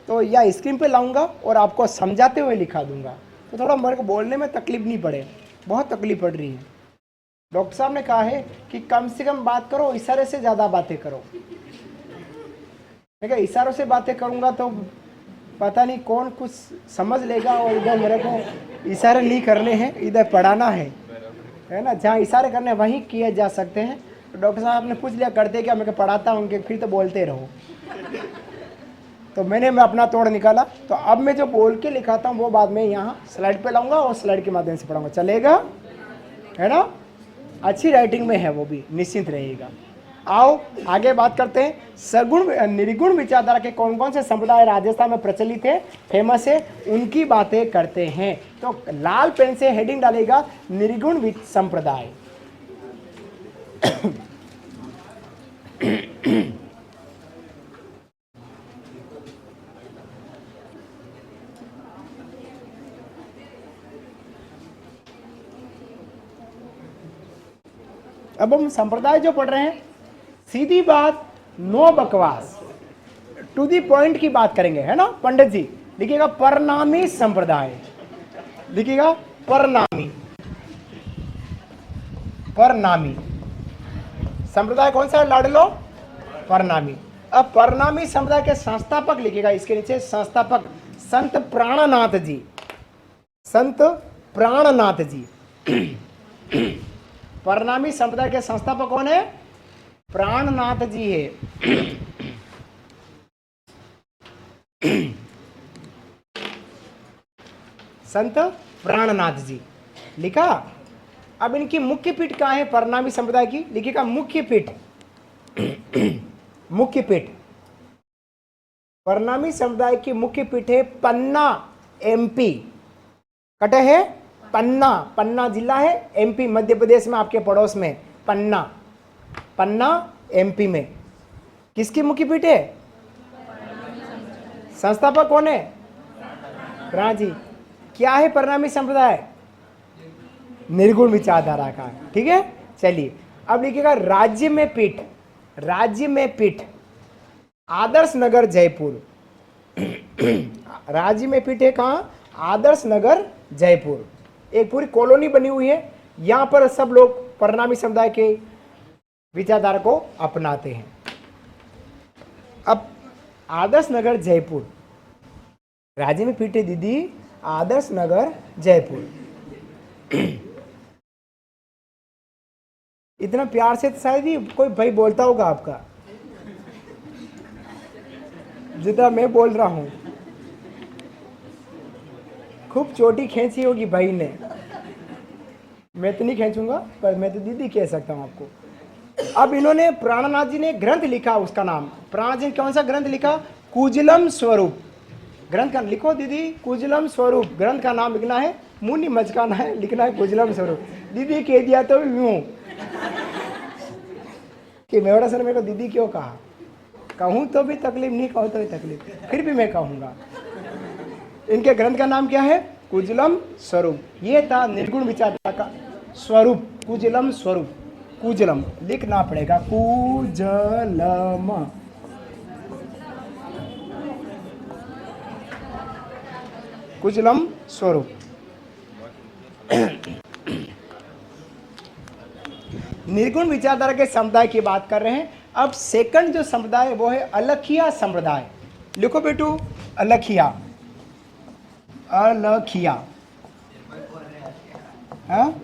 तो या स्क्रीन पे लाऊंगा और आपको समझाते हुए लिखा दूंगा, तो थोड़ा मेरे को बोलने में तकलीफ नहीं पड़े। बहुत तकलीफ पड़ रही है। डॉक्टर साहब ने कहा है कि कम से कम बात करो, इशारे से ज़्यादा बातें करो। मैं कहा इशारों से बातें करूंगा तो पता नहीं कौन कुछ समझ लेगा, और इधर मेरे को इशारे नहीं करने हैं, इधर पढ़ाना है ना। जहाँ इशारे करने वहीं किए जा सकते हैं। तो डॉक्टर साहब ने पूछ लिया करते क्या, मैं पढ़ाता हूँ, उनके फिर तो बोलते रहो। तो मैं अपना तोड़ निकाला। तो अब मैं जो बोल के लिखाता हूँ वो बाद में यहाँ स्लाइड पे लाऊंगा और स्लाइड के माध्यम से पढ़ाऊंगा, चलेगा? है ना? अच्छी राइटिंग में है वो भी, निश्चिंत रहिएगा। आओ आगे बात करते हैं। सगुण निर्गुण विचारधारा के कौन कौन से संप्रदाय राजस्थान में प्रचलित है, फेमस है, उनकी बातें करते हैं। तो लाल पेन से हेडिंग डालेगा निर्गुण संप्रदाय। अब हम संप्रदाय जो पढ़ रहे हैं, सीधी बात, नो बकवास, टू दी पॉइंट की बात करेंगे, है ना पंडित जी? लिखिएगा परनामी संप्रदाय, लिखिएगा परनामी, परनामी संप्रदाय कौन सा है लाडलो? परनामी। अब परनामी संप्रदाय के संस्थापक लिखिएगा इसके नीचे, संस्थापक संत प्राणनाथ जी, संत प्राणनाथ जी। परनामी संप्रदाय के संस्थापक कौन है? प्राणनाथ जी है। संत प्राणनाथ जी लिखा। अब इनकी मुख्य पीठ कहाँ है परनामी संप्रदाय की? लिखिएगा मुख्य पीठ, मुख्य पीठ परनामी संप्रदाय की मुख्य पीठ है पन्ना, एमपी। कटे है पन्ना, पन्ना जिला है एमपी, मध्य प्रदेश में, आपके पड़ोस में पन्ना, पन्ना एमपी में। किसकी मुख्य पीठ है? संस्थापक कौन है? प्राण जी। क्या है परनामी संप्रदाय? निर्गुण विचारधारा का, ठीक है। चलिए अब लिखिएगा राज्य में पीठ, राज्य में पीठ आदर्श नगर जयपुर। राज्य में पीठ है कहाँ? आदर्श नगर जयपुर। एक पूरी कॉलोनी बनी हुई है, यहाँ पर सब लोग परनामी समुदाय के विचारधारा को अपनाते हैं। अब आदर्श नगर जयपुर, राज्य में पीठ है दीदी आदर्श नगर जयपुर। इतना प्यार से तो शायद ही कोई भाई बोलता होगा आपका, जितना मैं बोल रहा हूं। खूब चोटी खींची होगी भाई ने, मैं तो नहीं खींचूंगा, पर मैं तो दीदी कह सकता हूं आपको। अब इन्होंने प्राणनाथ जी ने ग्रंथ लिखा, उसका नाम प्राणनाथ जी ने कौन सा ग्रंथ लिखा? कुजलम स्वरूप ग्रंथ का लिखो दीदी, कुजलम स्वरूप ग्रंथ का नाम लिखना है, मुंह नहीं मचकाना है, लिखना है कुजलम स्वरूप। दीदी कह दिया तो यूं कि मेवड़ा सर मेरे को दीदी क्यों कहा? कहूँ तो भी तकलीफ, नहीं कहूँ तो भी तकलीफ, फिर भी मैं कहूँगा। इनके ग्रंथ का नाम क्या है? कुजलम स्वरूप। ये था निर्गुण विचारधारा का स्वरूप, कुजलम स्वरूप। कुजलम लिखना पड़ेगा, कुजलम। कुजलम स्वरूप। निर्गुण विचारधारा के समुदाय की बात कर रहे हैं। अब सेकंड जो समुदाय है वो है अलखिया संप्रदाय। लिखो बेटू, अलखिया, अलखिया। हाँ,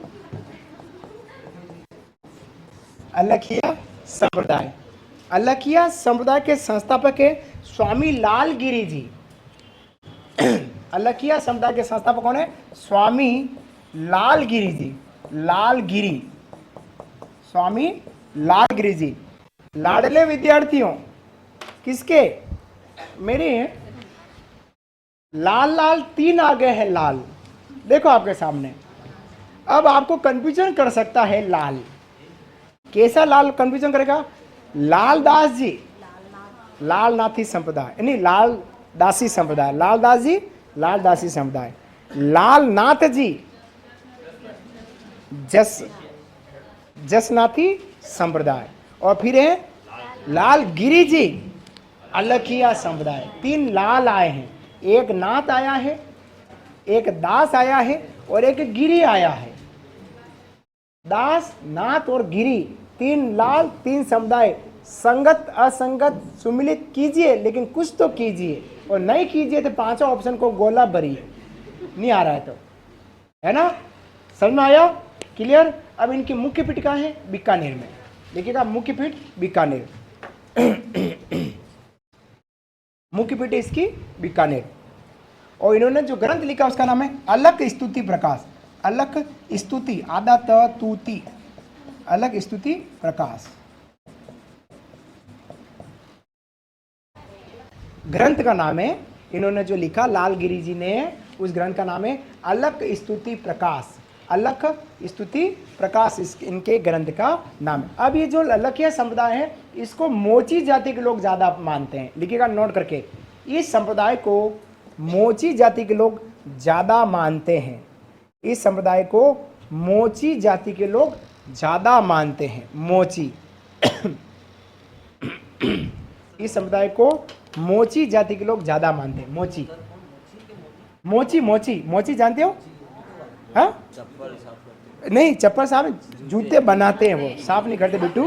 अलखिया संप्रदाय। अलखिया संप्रदाय के संस्थापक है स्वामी लालगिरी जी। अलखिया संप्रदाय के संस्थापक कौन है? स्वामी लालगिरी जी। लालगिरी, स्वामी लालगिरी जी। लाडले विद्यार्थियों किसके? मेरे लाल लाल तीन आ गए हैं, लाल देखो आपके सामने। अब आपको कंफ्यूजन कर सकता है लाल, कैसा लाल कंफ्यूजन करेगा? लाल दास जी, लाल नाथी संप्रदाय, नहीं लाल दासी संप्रदाय, लाल दास जी लाल दासी संप्रदाय। लाल नाथ जी जसनाथी संप्रदाय। और फिर है लाल गिरी जी अलखिया संप्रदाय। तीन लाल आए हैं, एक नाथ आया है, एक दास आया है और एक गिरी आया है। दास, नाथ और गिरी, तीन लाल, तीन समुदाय। संगत असंगत सुमिलित कीजिए, लेकिन कुछ तो कीजिए, और नहीं कीजिए तो पांचों ऑप्शन को गोला भरिए। नहीं आ रहा है तो, है ना? समझ में आया? क्लियर? अब इनकी मुख्य पीठ कहाँ है? बीकानेर में। देखिएगा मुख्य पीठ बीकानेर। मुख्य पीठ इसकी बीकानेर। और इन्होंने जो ग्रंथ लिखा उसका नाम है अलख स्तुति प्रकाश। अलख स्तुति, आदा त तूती, अलख स्तुति प्रकाश। ग्रंथ का नाम है, इन्होंने जो लिखा लालगिरी जी ने, उस ग्रंथ का नाम है अलख स्तुति प्रकाश। अलख स्तुति प्रकाश इनके ग्रंथ का नाम है। अब ये जो अलखिया संप्रदाय है, इसको मोची जाति के लोग ज़्यादा मानते हैं। लिखिएगा नोट करके, इस संप्रदाय को मोची जाति के लोग ज़्यादा मानते हैं। इस संप्रदाय को मोची जाति के लोग ज़्यादा मानते हैं। मोची इस संप्रदाय को मोची जाति के लोग ज़्यादा मानते हैं। मोची, मोची मोची मोची जानते हो? हाँ, नहीं चप्पल साहब जूते बनाते हैं, वो साफ नहीं करते बिट्टू,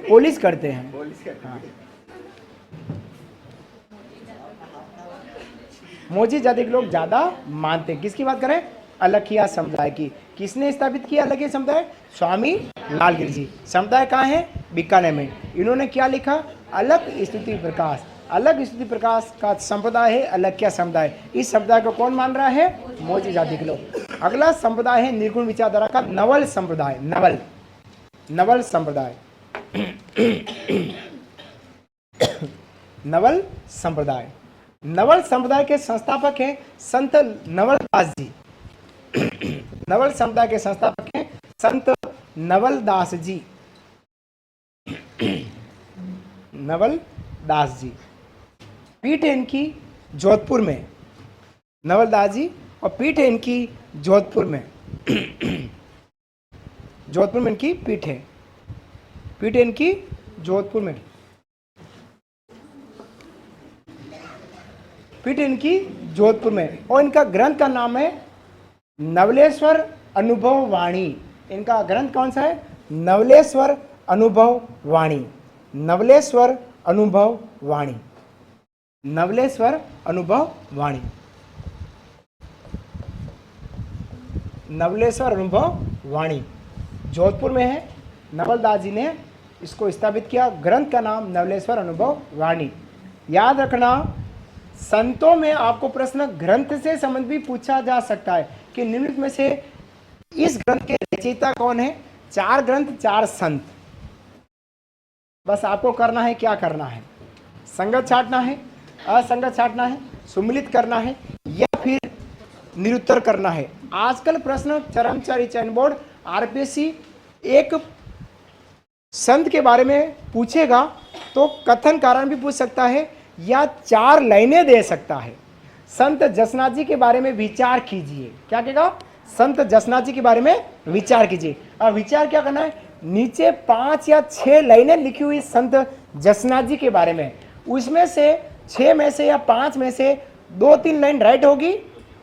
पॉलिश करते हैं। हाँ। मोची जाति के लोग ज्यादा मानते हैं। किसकी बात करें? अलखिया समुदाय की। किसने स्थापित किया अलखिया समुदाय? स्वामी लालगिरी जी। समुदाय कहाँ है? बीकानेर में। इन्होंने क्या लिखा? अलख स्तुति प्रकाश। अलख स्तुति प्रकाश का संप्रदाय है अलखिया समुदाय। इस समुदाय को कौन मान रहा है? मोची जाति के लोग। अगला संप्रदाय है निर्गुण विचारधारा का नवल संप्रदाय। नवल संप्रदाय नवल संप्रदाय। नवल संप्रदाय के संस्थापक हैं संत नवलदास जी। नवल संप्रदाय के संस्थापक हैं संत नवलदास जी। नवलदास जी। पीठ है इनकी जोधपुर में। नवलदास जी और पीठ है इनकी जोधपुर में। जोधपुर में इनकी पीठ है। पीठ है इनकी जोधपुर में। पीठ इनकी जोधपुर में। और इनका ग्रंथ का नाम है नवलेश्वर अनुभव वाणी। इनका ग्रंथ कौन सा है? नवलेश्वर अनुभव वाणी। नवलेश्वर अनुभव वाणी। नवलेश्वर अनुभव वाणी। नवलेश्वर अनुभव वाणी जोधपुर में है। नवलदास जी ने इसको स्थापित किया। ग्रंथ का नाम नवलेश्वर अनुभव वाणी। याद रखना, संतों में आपको प्रश्न ग्रंथ से संबंध भी पूछा जा सकता है कि निम्नलिखित में से इस ग्रंथ के रचयिता कौन है? 4 ग्रंथ 4 संत। बस आपको करना है, क्या करना है? संगत छांटना है, असंगत छांटना है, सुमिलित करना है या फिर निरुत्तर करना है। आजकल प्रश्न कर्मचारी चयन बोर्ड आरपीएससी एक संत के बारे में पूछेगा तो कथन कारण भी पूछ सकता है या 4 लाइनें दे सकता है। संत जसनाथ जी के बारे में विचार कीजिए। क्या कहेगा? संत जसनाथ जी के बारे में विचार कीजिए। अब विचार क्या करना है? नीचे 5 या 6 लाइनें लिखी हुई संत जसनाथ जी के बारे में, उसमें से 6 में से या 5 में से 2-3 लाइन राइट होगी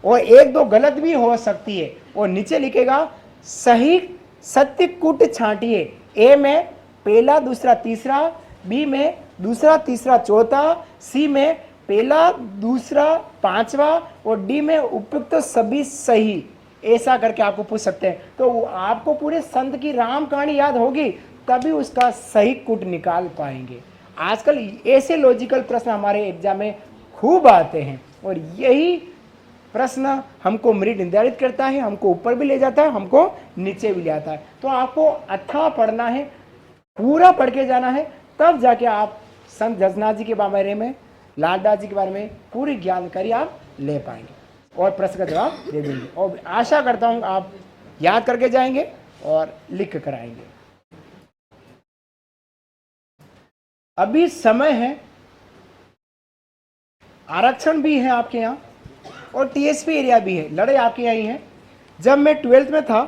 और 1-2 गलत भी हो सकती है। और नीचे लिखेगा सही सत्य कूट छांटिए। ए में पहला दूसरा तीसरा, बी में दूसरा तीसरा चौथा, सी में पहला दूसरा पांचवा और डी में उपयुक्त सभी सही। ऐसा करके आपको पूछ सकते हैं। तो आपको पूरे संत की राम कहानी याद होगी तभी उसका सही कूट निकाल पाएंगे। आजकल ऐसे लॉजिकल प्रश्न हमारे एग्जाम में खूब आते हैं और यही प्रश्न हमको मेरिट निर्धारित करता है, हमको ऊपर भी ले जाता है, हमको नीचे भी ले आता है। तो आपको अथाह पढ़ना है, पूरा पढ़ के जाना है, तब जाके आप संत जसनाथ जी के बारे में, लालदास जी के बारे में पूरी जानकारी आप ले पाएंगे और प्रश्न का जवाब दे देंगे। और आशा करता हूँ आप याद करके जाएंगे और लिख कर आएंगे। अभी समय है, आरक्षण भी है आपके यहाँ और टीएसपी एरिया भी है। लड़ाई आपके यहाँ ही है। जब मैं 12th में था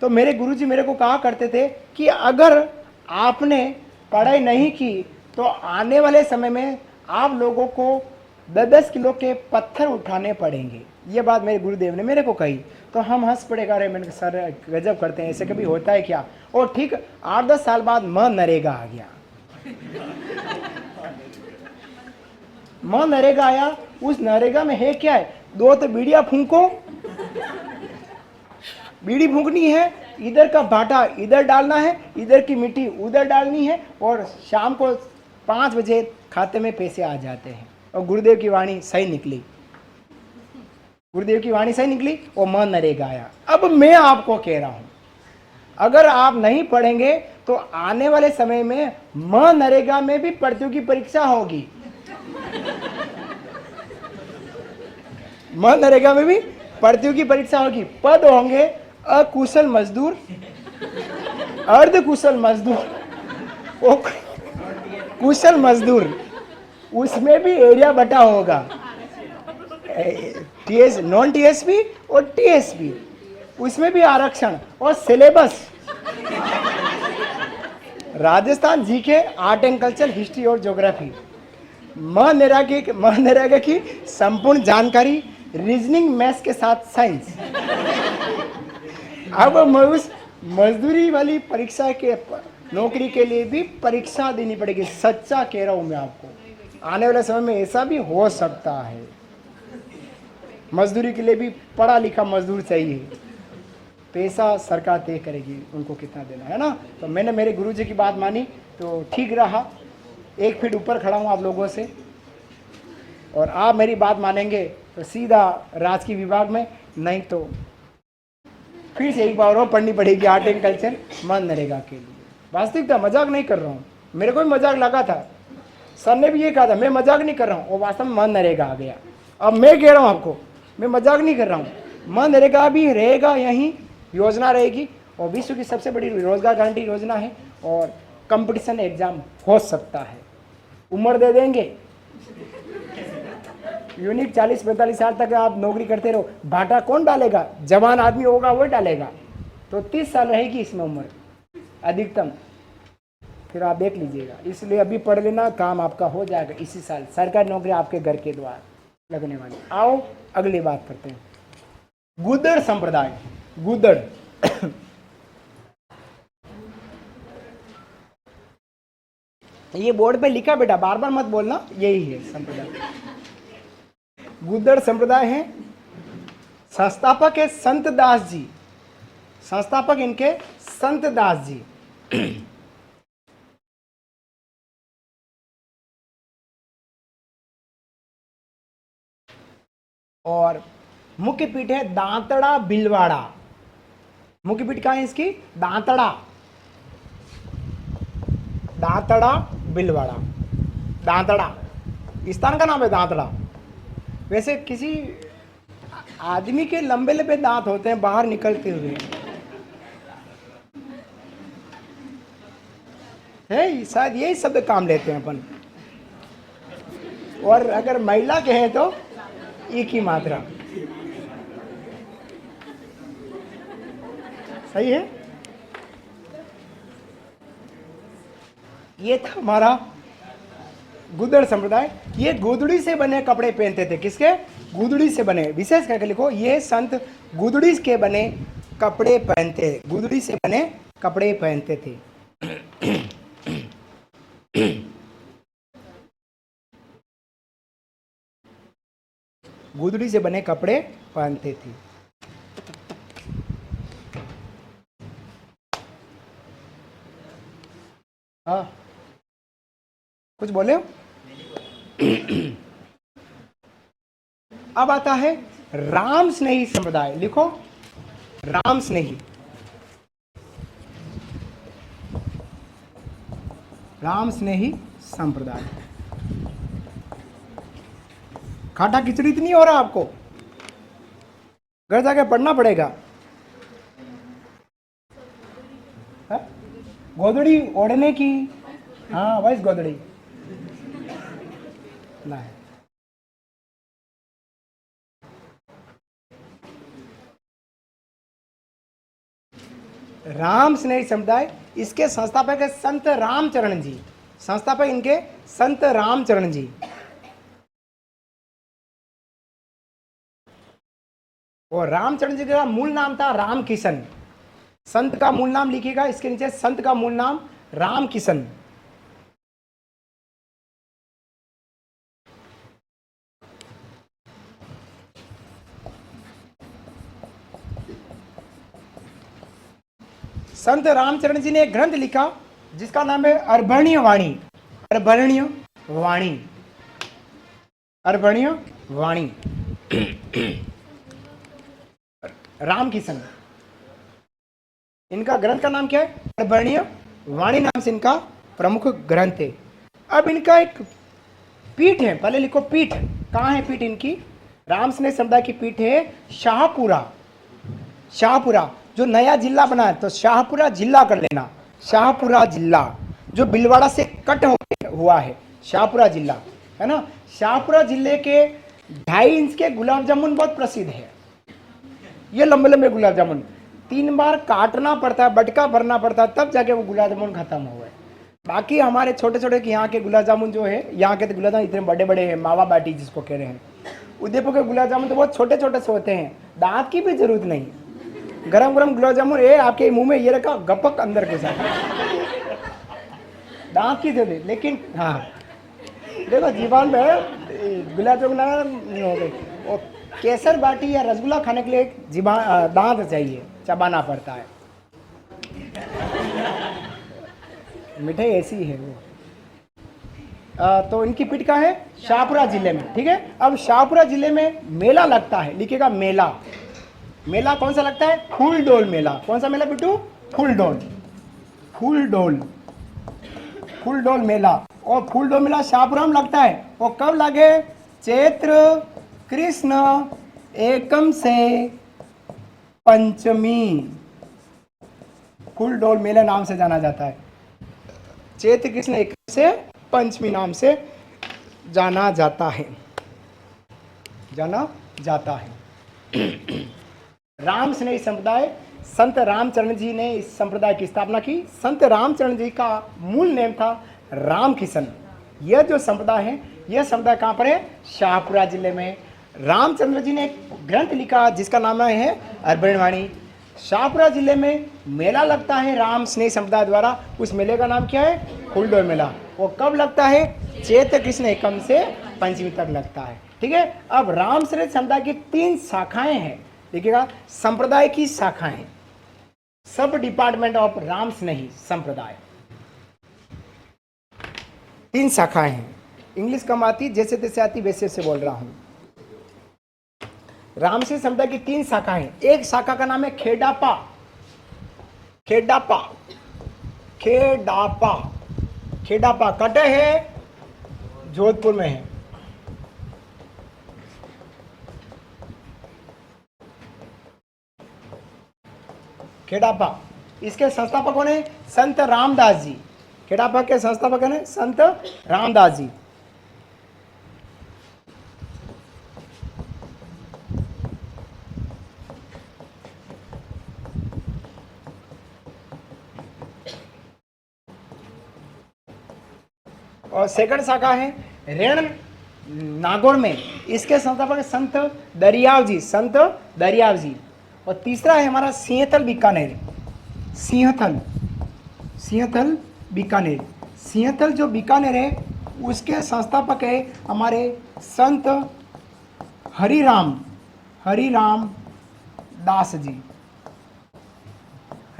तो मेरे गुरुजी मेरे को कहा करते थे कि अगर आपने पढ़ाई नहीं की तो आने वाले समय में आप लोगों को 10-10 किलो के पत्थर उठाने पड़ेंगे। ये बात मेरे गुरुदेव ने मेरे को कही तो हम हंस पड़ेगा। अरे मैंने सर गजब करते हैं, ऐसे कभी होता है क्या? और ठीक 8-10 साल बाद नरेगा आ गया। नरेगा आया। उस नरेगा में है क्या है? 2 तो बीड़िया फूंको, बीड़ी फूंकनी है, इधर का भाटा इधर डालना है, इधर की मिट्टी उधर डालनी है और शाम को 5 बजे खाते में पैसे आ जाते हैं। और गुरुदेव की वाणी सही निकली, गुरुदेव की वाणी सही निकली और नरेगा आया। अब मैं आपको कह रहा हूं, अगर आप नहीं पढ़ेंगे तो आने वाले समय में नरेगा में भी प्रतियोगी परीक्षा होगी। नरेगा में भी प्रतियोगी परीक्षा होगी। पद होंगे अकुशल मजदूर, अर्ध कुशल मजदूर, कुशल मजदूर, उसमें भी एरिया बटा होगा। नॉन टीएसपी और टीएसपी, उसमें भी आरक्षण। और syllabus Rajasthan GK, art and culture, history और ज्योग्राफी। मनरेगा की संपूर्ण जानकारी रीजनिंग मैथ्स के साथ साइंस। अब मैं उस मजदूरी वाली परीक्षा के नौकरी के लिए भी परीक्षा देनी पड़ेगी। सच्चा कह रहा हूं मैं आपको, आने वाले समय में ऐसा भी हो सकता है। मजदूरी के लिए भी पढ़ा लिखा मजदूर चाहिए। पैसा सरकार तय करेगी उनको कितना देना है ना। तो मैंने मेरे गुरुजी की बात मानी तो ठीक रहा, 1 फीट ऊपर खड़ा हूँ आप लोगों से। और आप मेरी बात मानेंगे तो सीधा राजकीय विभाग में, नहीं तो फिर से एक बार और पढ़नी पड़ेगी आर्ट एंड कल्चर मनरेगा के लिए। वास्तविकता, मजाक नहीं कर रहा हूँ। मेरे को भी मजाक लगा था, सर ने भी ये कहा था, मैं मजाक नहीं कर रहा हूँ। वो वास्तव में मनरेगा आ गया। अब मैं कह रहा हूँ आपको, मैं मजाक नहीं कर रहा हूँ। मनरेगा भी रहेगा, यहीं योजना रहेगी और विश्व की सबसे बड़ी रोजगार गारंटी योजना है। और कंपटीशन एग्जाम हो सकता है, उम्र दे देंगे। यूनिक 40-45 साल तक आप नौकरी करते रहो, भाटा कौन डालेगा? जवान आदमी होगा वो डालेगा। तो 30 साल रहेगी इसमें उम्र अधिकतम, फिर आप देख लीजिएगा। इसलिए अभी पढ़ लेना, काम आपका हो जाएगा इसी साल। सरकारी नौकरी आपके घर के द्वार लगने वाली। आओ अगली बात करते हैं। गुदड़ संप्रदाय। गुदड़ ये बोर्ड पे लिखा बेटा, बार बार मत बोलना, यही है संप्रदाय। गुदड़ संप्रदाय है, संस्थापक है संत दास जी। संस्थापक इनके संत दास जी। और मुख्य पीठ है दांतड़ा बिलवाड़ा। मुख्य पीठ कहाँ है इसकी? दांतड़ा, दांतड़ा बिलवाड़ा। दांतड़ा स्थान का नाम है, दांतड़ा। वैसे किसी आदमी के लंबे लंबे दांत होते हैं बाहर निकलते हुए, है शायद यही शब्द काम लेते हैं अपन। और अगर महिला के हैं तो एक ही मात्रा। सही है। ये था हमारा गुदड़ संप्रदाय। ये गुदड़ी से बने कपड़े पहनते थे। किसके? गुदड़ी से बने। विशेष करके लिखो, ये संत गुदड़ी के बने कपड़े पहनते, गुदड़ी से बने कपड़े पहनते थे। गुदड़ी से बने कपड़े पहनते थे। हाँ, कुछ बोले हो? अब आता है राम स्नेही संप्रदाय। लिखो, राम स्नेही। राम स्नेही संप्रदाय। खाटा खिचड़ी तो नहीं हो रहा आपको? घर जाके पढ़ना पड़ेगा। गोदड़ी ओढ़ने की, हाँ वैस गोदड़ी ना है। राम स्नेही समुदाय, इसके संस्थापक है संत रामचरण जी। संस्थापक इनके संत रामचरण जी। और रामचरण जी का मूल नाम था राम किशन। संत का मूल नाम लिखिएगा इसके नीचे, संत का मूल नाम राम किशन। संत रामचरण जी ने एक ग्रंथ लिखा जिसका नाम है अर्भणीय वाणी। अर्भणीय वाणी, अर्भणीय वाणी। राम किशन, इनका ग्रंथ का नाम क्या है? अर्भणीय वाणी नाम से इनका प्रमुख ग्रंथ है। अब इनका एक पीठ है, पहले लिखो पीठ। कहाँ है पीठ इनकी? राम स्नेह समुदाय की पीठ है शाहपुरा। शाहपुरा जो नया जिला बना है, तो शाहपुरा जिला कर लेना। शाहपुरा जिला जो बिलवाड़ा से कट हुआ है, शाहपुरा जिला है ना। शाहपुरा जिले के 2.5 इंच के गुलाब जामुन बहुत प्रसिद्ध है। ये लंबे लंबे गुलाब जामुन 3 बार काटना पड़ता है, बटका भरना पड़ता है, तब जाके वो गुलाब जामुन खत्म हुआ है। बाकी हमारे छोटे छोटे यहाँ के गुलाब जामुन जो है, यहाँ के तो गुलाब जामुन इतने बड़े बड़े हैं, मावा बाटी जिसको कह रहे हैं, उदयपुर के गुलाब जामुन तो बहुत छोटे छोटे से होते हैं, दांत की भी जरूरत नहीं, गरम गरम गुलाब जामुन ये आपके मुंह में ये रखा गपक अंदर घुसा, दांत की जरूरत। लेकिन हाँ देखो जीवन में गुलाब जामुन हो गई, और केसर बाटी या रसगुल्ला खाने के लिए दांत चाहिए, चबाना पड़ता है। मिठाई ऐसी है वो। तो इनकी पीठ कहाँ है? शाहपुरा जिले में, ठीक है। अब शाहपुरा जिले में मेला लगता है, लिखिएगा मेला। मेला कौन सा लगता है? फूलडोल मेला। कौन सा मेला बिट्टू? फूलडोल, फूलडोल, फूलडोल मेला। और फूलडोल मेला शाहपुरा में लगता है। वो कब लगे? चैत्र कृष्ण एकम से पंचमी, फूलडोल मेला नाम से जाना जाता है। चैत्र कृष्ण एकम से पंचमी नाम से जाना जाता है, जाना जाता है। राम स्नेही संप्रदाय, संत रामचरण जी ने इस संप्रदाय की स्थापना की। संत रामचरण जी का मूल नाम था रामकिशन। यह जो संप्रदाय है, यह संप्रदाय कहाँ पर है? शाहपुरा जिले में। रामचंद्र जी ने एक ग्रंथ लिखा जिसका नाम है अरबणवाणी। शाहपुरा जिले में मेला लगता है राम स्नेही संप्रदाय द्वारा। उस मेले का नाम क्या है? फूलडोल मेला। वो कब लगता है? चैत्र कृष्ण एकम से पंचमी तक लगता है, ठीक है। अब राम स्नेही संप्रदाय की 3 शाखाएं हैं, देखिएगा, संप्रदाय की शाखाएं, सब डिपार्टमेंट ऑफ राम स्नेही संप्रदाय। 3 शाखाएं हैं। इंग्लिश कम आती, जैसे तैसे आती, वैसे से बोल रहा हूं। राम स्नेही संप्रदाय की 3 शाखाएं। एक शाखा का नाम है खेडापा, खेडापा, खेडापा, खेडापा कटे है, जोधपुर में है। खेडापा, इसके संस्थापक कौन है? संत रामदास जी। खेडापा के संस्थापक कौन है? संत रामदास जी। और सेकंड शाखा है रेण नागौर में, इसके संस्थापक संत दरियाव जी, संत दरियाव जी। और तीसरा है हमारा सिंहथल बीकानेर, सिंहथल, सिंहथल बीकानेर। सिंहथल जो बीकानेर है उसके संस्थापक है हमारे संत हरिराम, हरिराम दास जी,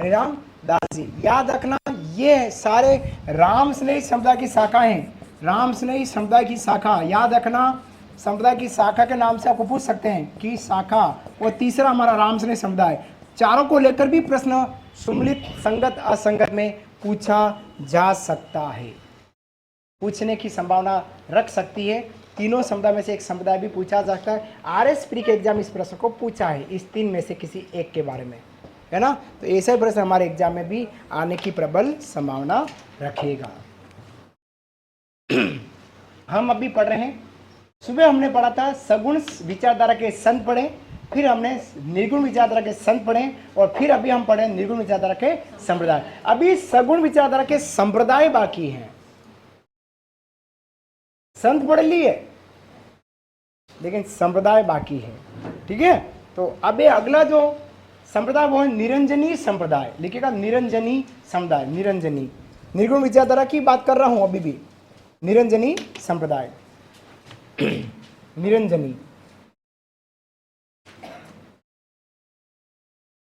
हरिराम दास जी। याद रखना ये सारे राम स्नेही संप्रदाय की शाखा हैं, राम स्नेही संप्रदाय की शाखा। याद रखना, संप्रदाय की शाखा के नाम से आपको पूछ सकते हैं कि शाखा। और तीसरा हमारा राम स्नेही संप्रदाय। चारों को लेकर भी प्रश्न सुमिलित संगत असंगत में पूछा जा सकता है, पूछने की संभावना रख सकती है। तीनों संप्रदाय में से एक संप्रदाय भी पूछा जा सकता है। RS प्री के एग्जाम इस प्रश्न को पूछा है, इस 3 में से किसी एक के बारे में, है ना। तो ऐसे प्रश्न हमारे एग्जाम में भी आने की प्रबल संभावना रखेगा। हम अभी पढ़ रहे हैं, सुबह हमने पढ़ा था सगुण विचारधारा के संत पढ़े, फिर हमने निर्गुण विचारधारा के संत पढ़े, और फिर अभी हम पढ़े निर्गुण विचारधारा के संप्रदाय। अभी सगुण विचारधारा के संप्रदाय बाकी हैं। संत पढ़ लिए लेकिन संप्रदाय बाकी है, ठीक है। तो अब अगला जो संप्रदाय वो है निरंजनी संप्रदाय। लिखिएगा निरंजनी समुदाय, निरंजनी। निर्गुण विचारधारा की बात कर रहा हूं अभी भी। निरंजनी संप्रदाय, निरंजनी,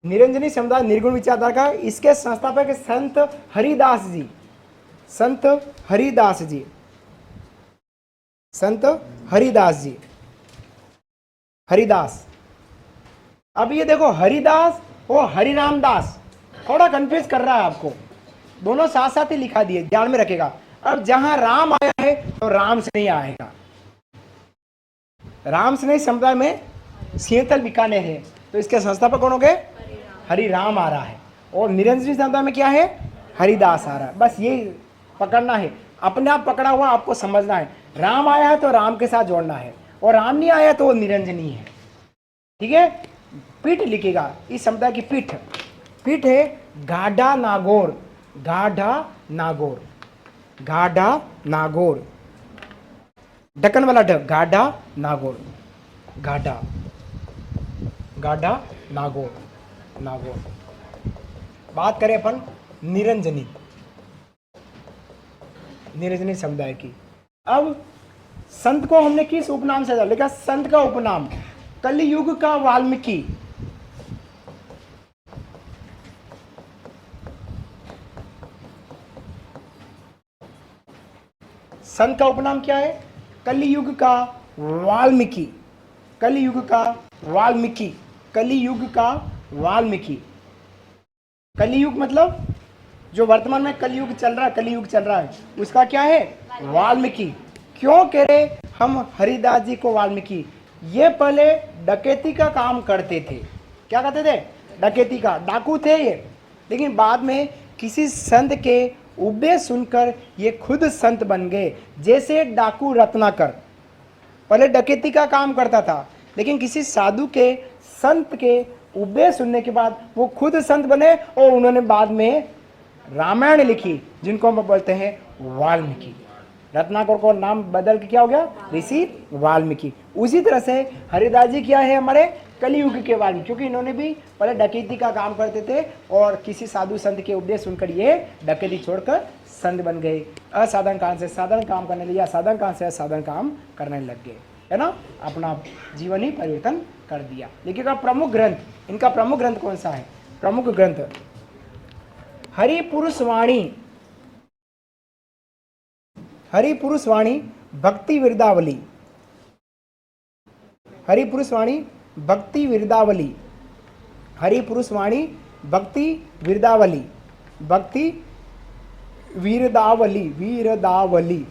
निरंजनी समुदाय निर्गुण विचारधारा का। इसके संस्थापक संत हरिदास जी, संत हरिदास जी, संत हरिदास जी, हरिदास। अब ये देखो हरिदास और हरिराम दास थोड़ा कंफ्यूज कर रहा है आपको, दोनों साथ साथ ही लिखा दिए, ध्यान में रखेगा। अब जहां राम आया है तो राम से नहीं आएगा। राम से नहीं संप्रदाय में सिंहथल बीकानेर है, तो इसके संस्थापक कौन हो गए? हरिराम आ रहा है। और निरंजनी संप्रदाय में क्या है? हरिदास आ रहा है। बस ये पकड़ना है, अपने आप पकड़ा हुआ आपको समझना है। राम आया है तो राम के साथ जोड़ना है, और राम नहीं आया तो वो निरंजनी है, ठीक है। पीठ लिखेगा, इस समुदाय की पीठ, पीठ है गाढ़ा नागौर, गाढ़ा नागौर, गाढ़ा नागौर, ढक्कन वाला ढ, गाढ़ा नागौर। गाढ़ा, गाढ़ा नागौर, नागौर। बात करें अपन निरंजनी, निरंजनी समुदाय की। अब संत को हमने किस उपनाम से लिखा? संत का उपनाम कलियुग का वाल्मीकि। संत का उपनाम क्या है? कलियुग का वाल्मीकि, कलियुग का वाल्मीकि, कलियुग का वाल्मीकि। कलियुग मतलब जो वर्तमान में कलियुग चल रहा है, कलियुग चल रहा है, उसका क्या है? वाल्मीकि। क्यों कह रहे हम हरिदास जी को वाल्मीकि? ये पहले डकैती का काम करते थे। क्या करते थे? डकैती का, डाकू थे ये। लेकिन बाद में किसी संत के उपदेश सुनकर ये खुद संत बन गए। जैसे डाकू रत्नाकर पहले डकैती का काम करता था, लेकिन किसी साधु के, संत के उपदेश सुनने के बाद वो खुद संत बने और उन्होंने बाद में रामायण लिखी, जिनको हम बोलते हैं वाल्मीकि। रत्नाकर को नाम बदल के क्या हो गया? ऋषि वाल्मीकि। उसी तरह से हरिदास जी क्या है? हमारे कलियुग के वाल्मीकि, क्योंकि इन्होंने भी पहले डकैती का काम करते थे और किसी साधु संत के उपदेश सुनकर ये डकैती छोड़कर संत बन गए। असाधारण काम से साधारण काम करने लगे, साधारण काम से असाधारण काम करने लग गए, है ना? अपना जीवन ही परिवर्तन कर दिया। लेकिन का प्रमुख ग्रंथ, इनका प्रमुख ग्रंथ कौन सा है? प्रमुख ग्रंथ हरिपुरुष वाणी, हरिपुरुष वाणी भक्ति विरदावली, हरिपुरुष वाणी भक्ति विरदावली, हरिपुरुष वाणी भक्ति विरदावली, भक्ति विरदावली, विरदावली,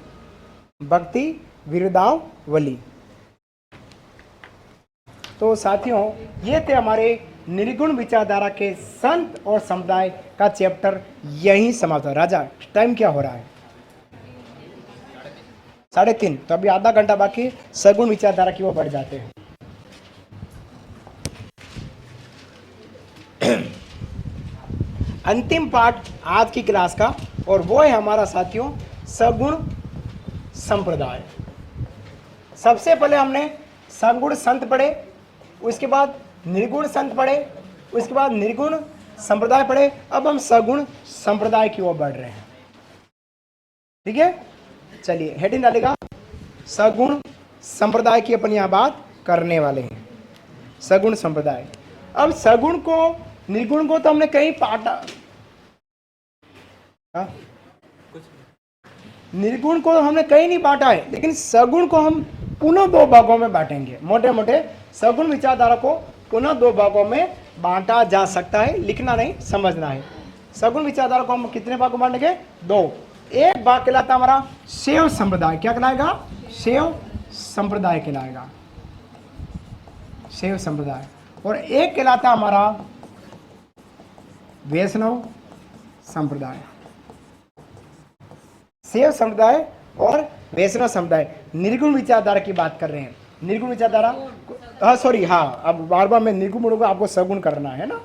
भक्ति विरदावली। तो साथियों, ये थे हमारे निर्गुण विचारधारा के संत और समुदाय का चैप्टर यहीं समाप्त हो। राजा, टाइम क्या हो रहा है? 3:30। तो अभी आधा घंटा बाकी, सगुण विचारधारा की ओर बढ़ जाते हैं। अंतिम पार्ट आज की क्लास का, और वो है हमारा साथियों सगुण संप्रदाय। सबसे पहले हमने सगुण संत पढ़े, उसके बाद निर्गुण संत पढ़े, उसके बाद निर्गुण संप्रदाय पढ़े। अब हम सगुण संप्रदाय की ओर बढ़ रहे हैं। ठीक है, चलिए हेडिंग डालेगा, सगुण संप्रदाय की अपन यहां बात करने वाले हैं। सगुण संप्रदाय। अब सगुण को, निर्गुण को तो हमने कहीं पाटा, निर्गुण को हमने कहीं नहीं बांटा है, लेकिन सगुण को हम पुनः 2 भागों में बांटेंगे। मोटे मोटे सगुण विचारधारा को पुनः 2 भागों में बांटा जा सकता है, लिखना नहीं, समझना है। सगुण विचारधारा को हम कितने भागों में बांटेंगे? 2। एक भाग कहलाता हमारा शैव संप्रदाय। क्या कहलाएगा? शैव संप्रदाय कहलाएगा, शैव संप्रदाय। और एक कहलाता हमारा वैष्णव संप्रदाय। शैव संप्रदाय और वैष्णव संप्रदाय। निर्गुण विचारधारा की बात कर रहे हैं। निर्गुण विचारधारा, हाँ सॉरी, हाँ अब बार बार मैं निर्गुण बोलूंगा, आपको सगुण करना है ना,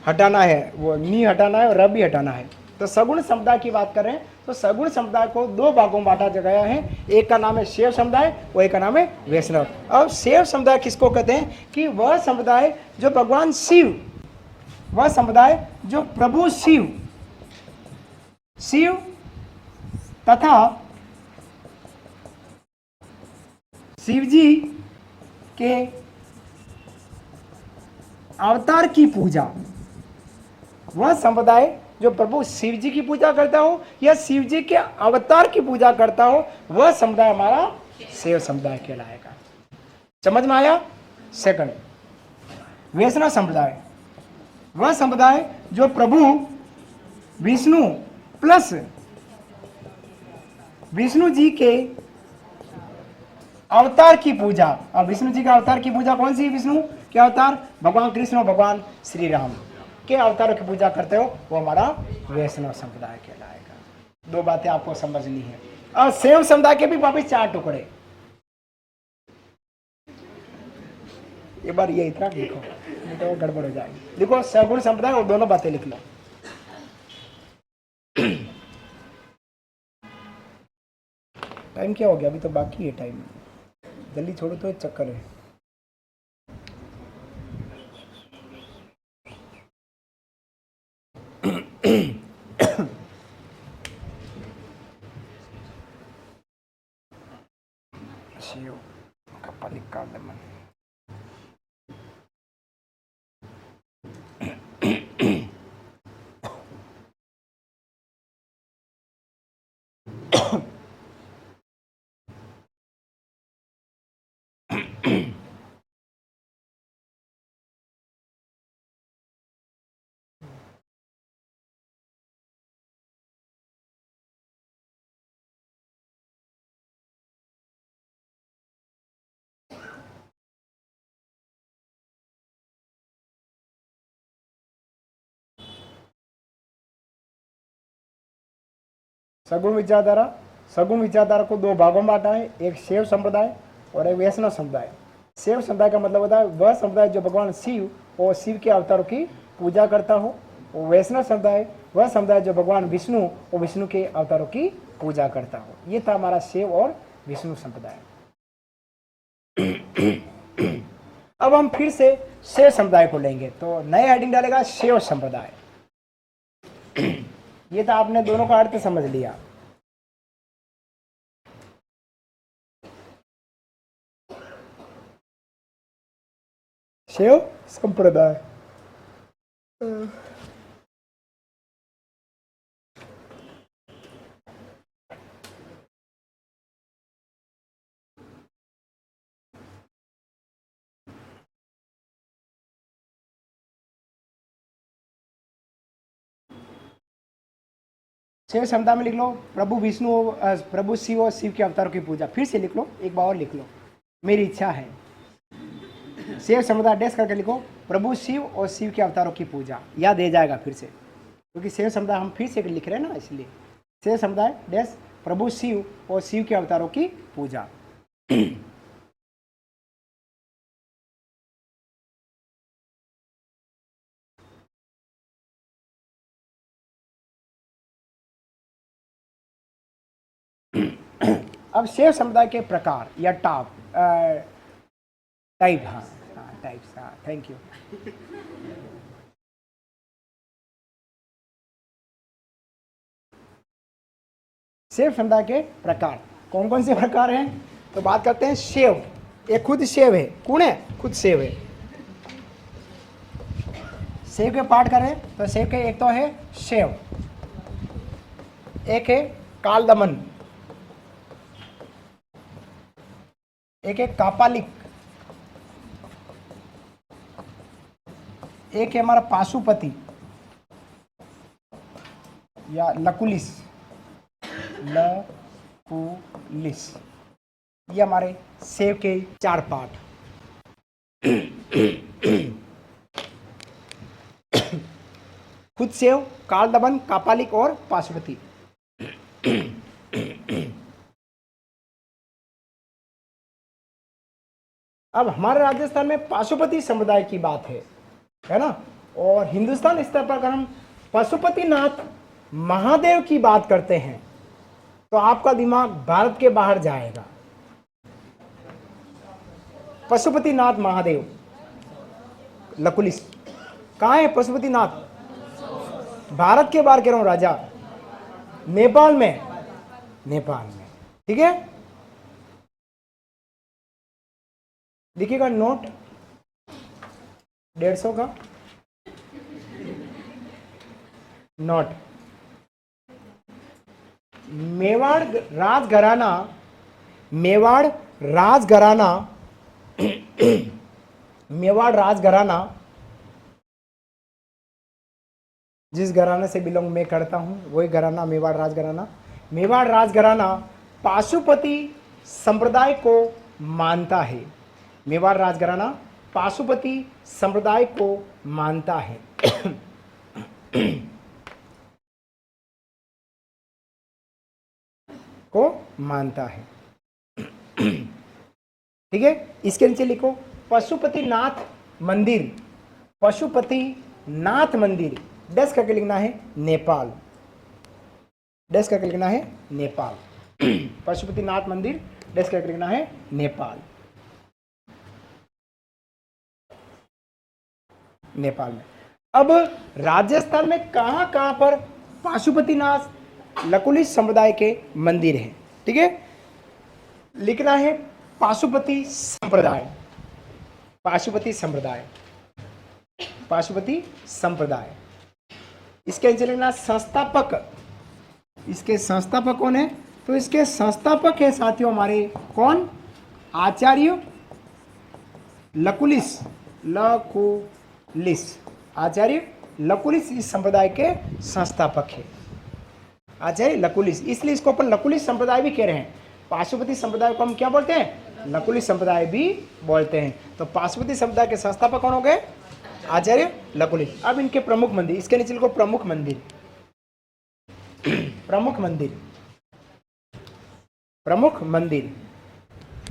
हटाना है, वो नी हटाना है और रब भी हटाना है। तो सगुण संप्रदाय की बात कर रहे हैं। तो सगुण संप्रदाय को 2 भागों में बांटा गया है। एक का नाम है शैव समुदाय और एक का नाम है वैष्णव। अब शैव समुदाय किसको कहते हैं? कि वह संप्रदाय जो भगवान शिव, वह संप्रदाय जो प्रभु शिव, शिव तथा शिव जी के अवतार की पूजा, वह संप्रदाय जो प्रभु शिव जी की पूजा करता हो या शिव जी के अवतार की पूजा करता हो, वह समुदाय हमारा शैव समुदाय कहलाएगा। समझ में आया? सेकंड, वैष्णव संप्रदाय, वह संप्रदाय जो प्रभु विष्णु प्लस विष्णु जी के अवतार की पूजा। अब विष्णु जी का अवतार की पूजा कौन सी? विष्णु के अवतार भगवान कृष्ण और भगवान श्री राम के अवतारों की पूजा करते हो, वो हमारा वैष्णव संप्रदाय कहलाएगा। 2 बातें आपको समझनी है। और शैव समुदाय के भी वापिस 4 टुकड़े। एक बार ये इतना लिखो, नहीं तो गड़बड़ हो जाएगी। देखो सगुण संप्रदाय और दोनों बातें लिख लो। टाइम क्या हो गया? अभी तो बाकी है टाइम। जल्दी छोड़ो तो चक्कर है। शिव कपालिक कार्डमन। सगुण विचारधारा, सगुण विचारधारा को दो भागों में बांटा है, एक शैव संप्रदाय और एक वैष्णव समुदाय। शैव समुदाय का मतलब होता है वह समुदाय जो भगवान शिव और शिव के अवतारों की पूजा करता हो, और वैष्णव समुदाय वह समुदाय जो भगवान विष्णु और विष्णु के अवतारों की पूजा करता हो। ये था हमारा शैव और विष्णु संप्रदाय। अब हम फिर से शैव समुदाय को लेंगे, तो नए हेडिंग डालेगा शैव संप्रदाय। ये तो आपने दोनों का अर्थ समझ लिया। शैव संप्रदाय शैव समुदाय में लिख लो प्रभु विष्णु, प्रभु शिव और शिव के अवतारों की पूजा। फिर से लिख लो, एक बार और लिख लो, मेरी इच्छा है। शैव समुदाय डैश करके लिखो प्रभु शिव और शिव के अवतारों की पूजा, याद दे जाएगा फिर से, क्योंकि शैव समुदाय हम फिर से लिख रहे हैं ना, इसलिए शैव समुदाय डैश प्रभु शिव और शिव के अवतारों की पूजा। अब शैव समुदाय के प्रकार या टाइप, हाँ टाइप्स, हाँ थैंक यू। शैव समुदाय के प्रकार कौन कौन से प्रकार हैं? तो बात करते हैं शैव। एक खुद शैव है, कौन है? खुद शैव है। शैव के पाठ करें तो शैव के एक तो है शैव, एक है कालदमन, एक है कापालिक, एक है हमारा पाशुपति या लकुलिस, लकुलिस। ये हमारे शैव के 4 पाठ। खुद शैव, कालदमन, कापालिक और पाशुपति। अब हमारे राजस्थान में पाशुपति समुदाय की बात है ना, और हिंदुस्तान स्तर पर अगर हम पशुपतिनाथ महादेव की बात करते हैं तो आपका दिमाग भारत के बाहर जाएगा। पशुपतिनाथ महादेव लकुलिस कहाँ है? पशुपतिनाथ भारत के बाहर कह रहा हूं राजा, नेपाल में, नेपाल में, ठीक है। देखिएगा नोट 150 का नोट। मेवाड़ राजघराना, मेवाड़ राजघराना, मेवाड़ राजघराना जिस घराने से बिलोंग मैं करता हूं वही घराना मेवाड़ राजघराना। मेवाड़ राजघराना पाशुपति संप्रदाय को मानता है। मेवाड़ राजघराना पाशुपति संप्रदाय को मानता है। को मानता है, ठीक है। इसके नीचे लिखो पशुपतिनाथ मंदिर, पशुपतिनाथ मंदिर डैश करके लिखना है नेपाल, डैश करके लिखना है नेपाल। पशुपतिनाथ मंदिर डैश करके लिखना है नेपाल। नेपाल में। अब राजस्थान में कहाँ कहाँ पर पाशुपतिनाथ लकुलिश संप्रदाय के मंदिर हैं, ठीक है। लिखना है पाशुपति संप्रदाय, पाशुपति संप्रदाय, पाशुपति संप्रदाय। इसके नीचे लिखना संस्थापक, इसके संस्थापक कौन है, तो इसके संस्थापक है साथियों हमारे कौन, आचार्य लकुलिश, लकुलिश, आचार्य लकुलिश इस संप्रदाय के संस्थापक है, आचार्य लकुलिश। इसलिए इसको अपन लकुलिश संप्रदाय भी कह रहे हैं। पाशुपति संप्रदाय को हम क्या बोलते हैं, लकुलिश संप्रदाय भी बोलते हैं। तो पाशुपति संप्रदाय के संस्थापक कौन हो गए, आचार्य लकुलिश। अब इनके प्रमुख मंदिर, इसके नीचे लिखो प्रमुख मंदिर, प्रमुख मंदिर, प्रमुख मंदिर।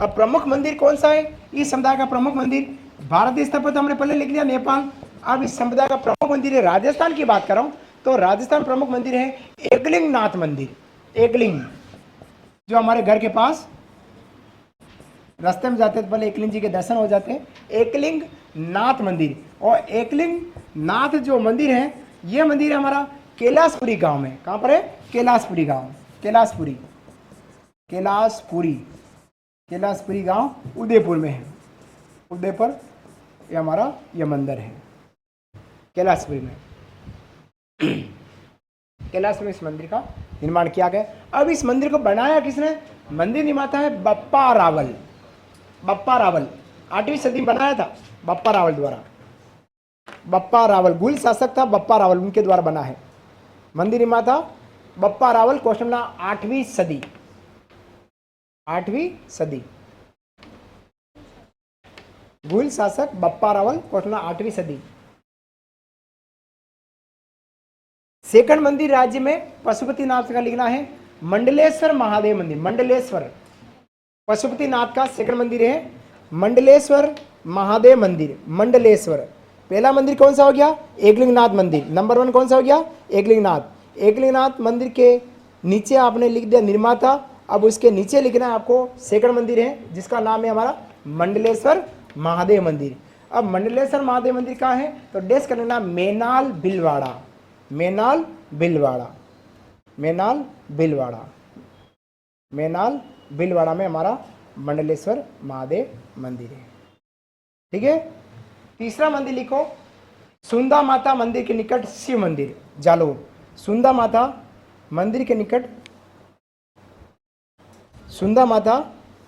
अब प्रमुख मंदिर कौन सा है, इस समुदाय का प्रमुख मंदिर भारतीय स्थापत्य हमने पहले लिख लिया नेपाल। अब इस समुदाय का प्रमुख मंदिर है, राजस्थान की बात कर रहा हूं तो राजस्थान प्रमुख मंदिर है एकलिंग नाथ मंदिर। एकलिंग जो हमारे घर के पास रास्ते में जाते हैं पहले एकलिंग जी के दर्शन हो जाते हैं, एकलिंग नाथ मंदिर। और एकलिंग नाथ जो मंदिर है, ये मंदिर है हमारा कैलाशपुरी गांव में। कहां पर है, कैलाशपुरी गांव, कैलाशपुरी, कैलाशपुरी, कैलाशपुरी गांव उदयपुर में है। उदयपुर ये हमारा ये मंदिर है कैलाशपुरी में। कैलाशपुरी में इस मंदिर का निर्माण किया गया। अब इस मंदिर को बनाया किसने, मंदिर निर्माता है बप्पा रावल। बप्पा रावल 8वीं सदी में बनाया था बप्पा रावल द्वारा। बप्पा रावल गुल शासक था, बप्पा रावल उनके द्वारा बना है। मंदिर निर्माता बप्पा रावल, क्वेश्चन 8वीं सदी, 8वीं सदी। गुल शासक बप्पा रावल, क्वेश्चन 8वीं सदी। सेकंड मंदिर राज्य में पशुपतिनाथ का लिखना है मंडलेश्वर महादेव मंदिर। मंडलेश्वर पशुपतिनाथ का सेकंड मंदिर है मंडलेश्वर महादेव मंदिर। मंडलेश्वर पहला मंदिर कौन सा हो गया, एकलिंगनाथ मंदिर। नंबर 1 कौन सा हो गया, एकलिंगनाथ। एकलिंगनाथ मंदिर के नीचे आपने लिख दिया निर्माता। अब उसके नीचे लिखना है आपको सेकंड मंदिर है जिसका नाम है हमारा मंडलेश्वर महादेव मंदिर। अब मंडलेश्वर महादेव मंदिर कहाँ है, तो डेस्क कर लेना मेनाल भिलवाड़ा, मेनाल भिलवाड़ा, मेनाल भिलवाड़ा, मेनाल भिलवाड़ा में हमारा मंडलेश्वर महादेव मंदिर है, ठीक है। तीसरा मंदिर लिखो सुंदा माता मंदिर के निकट शिव मंदिर, जालोर। सुंदा माता मंदिर के निकट, सुंदा माता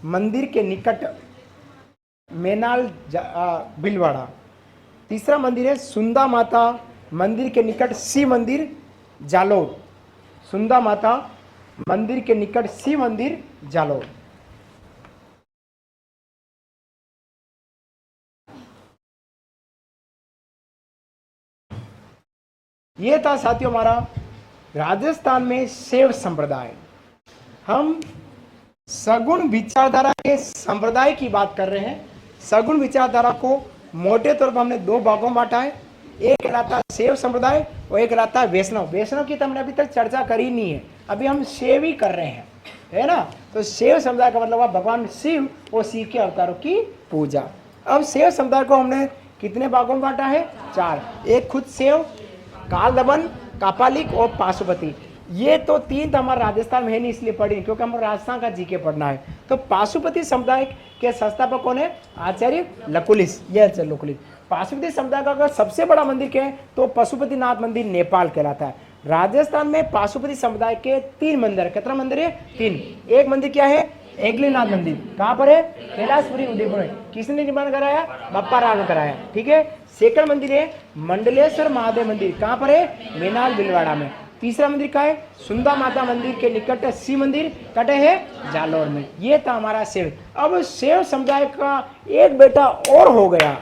मंदिर के निकट मेनाल भिलवाड़ा। तीसरा मंदिर है सुंदा माता मंदिर के निकट शिव मंदिर, जालोर। सुंदा माता मंदिर के निकट शिव मंदिर, जालोर। ये था साथियों हमारा राजस्थान में शैव संप्रदाय। हम सगुण विचारधारा के संप्रदाय की बात कर रहे हैं। सगुण विचारधारा को मोटे तौर पर हमने 2 भागों में बांटा है। एक कहलाता है शैव संप्रदाय और एक कहलाता है वैष्णव। वैष्णव की तो हमने अभी तक चर्चा करी नहीं है, अभी हम शैव ही कर रहे हैं, है ना। तो शैव संप्रदाय का मतलब भगवान शिव और शिव के अवतारों की पूजा। अब शैव संप्रदाय को हमने कितने भागों में बांटा है, 4। एक खुद शैव, कालदमन, कापालिक और पाशुपति। ये तो 3 तो हमारे राजस्थान में है नहीं इसलिए पढ़ी क्योंकि हमें राजस्थान का जीके पढ़ना है। तो पाशुपति समुदाय के संस्थापक कौन है, आचार्य लकुलिश। ये आचार्य लकुलिश। पाशुपति समुदाय का अगर सबसे बड़ा मंदिर क्या है तो पशुपतिनाथ मंदिर नेपाल कहलाता है। राजस्थान में पाशुपति समुदाय के 3 मंदिर, कितना मंदिर है, 3। एक मंदिर क्या है, एकलिंगनाथ मंदिर। कहाँ पर है, कैलाशपुरी उदयपुर में। किसने निर्माण कराया, बप्पा रावल ने कराया, ठीक है। सेकंड मंदिर है मंडलेश्वर महादेव मंदिर। कहाँ पर है, मेनाल भिलवाड़ा में। तीसरा मंदिर का है सुंदा माता मंदिर के निकट शिव मंदिर, कटे है जालोर में। ये था हमारा शैव। अब शैव समुदाय का एक बेटा और हो गया,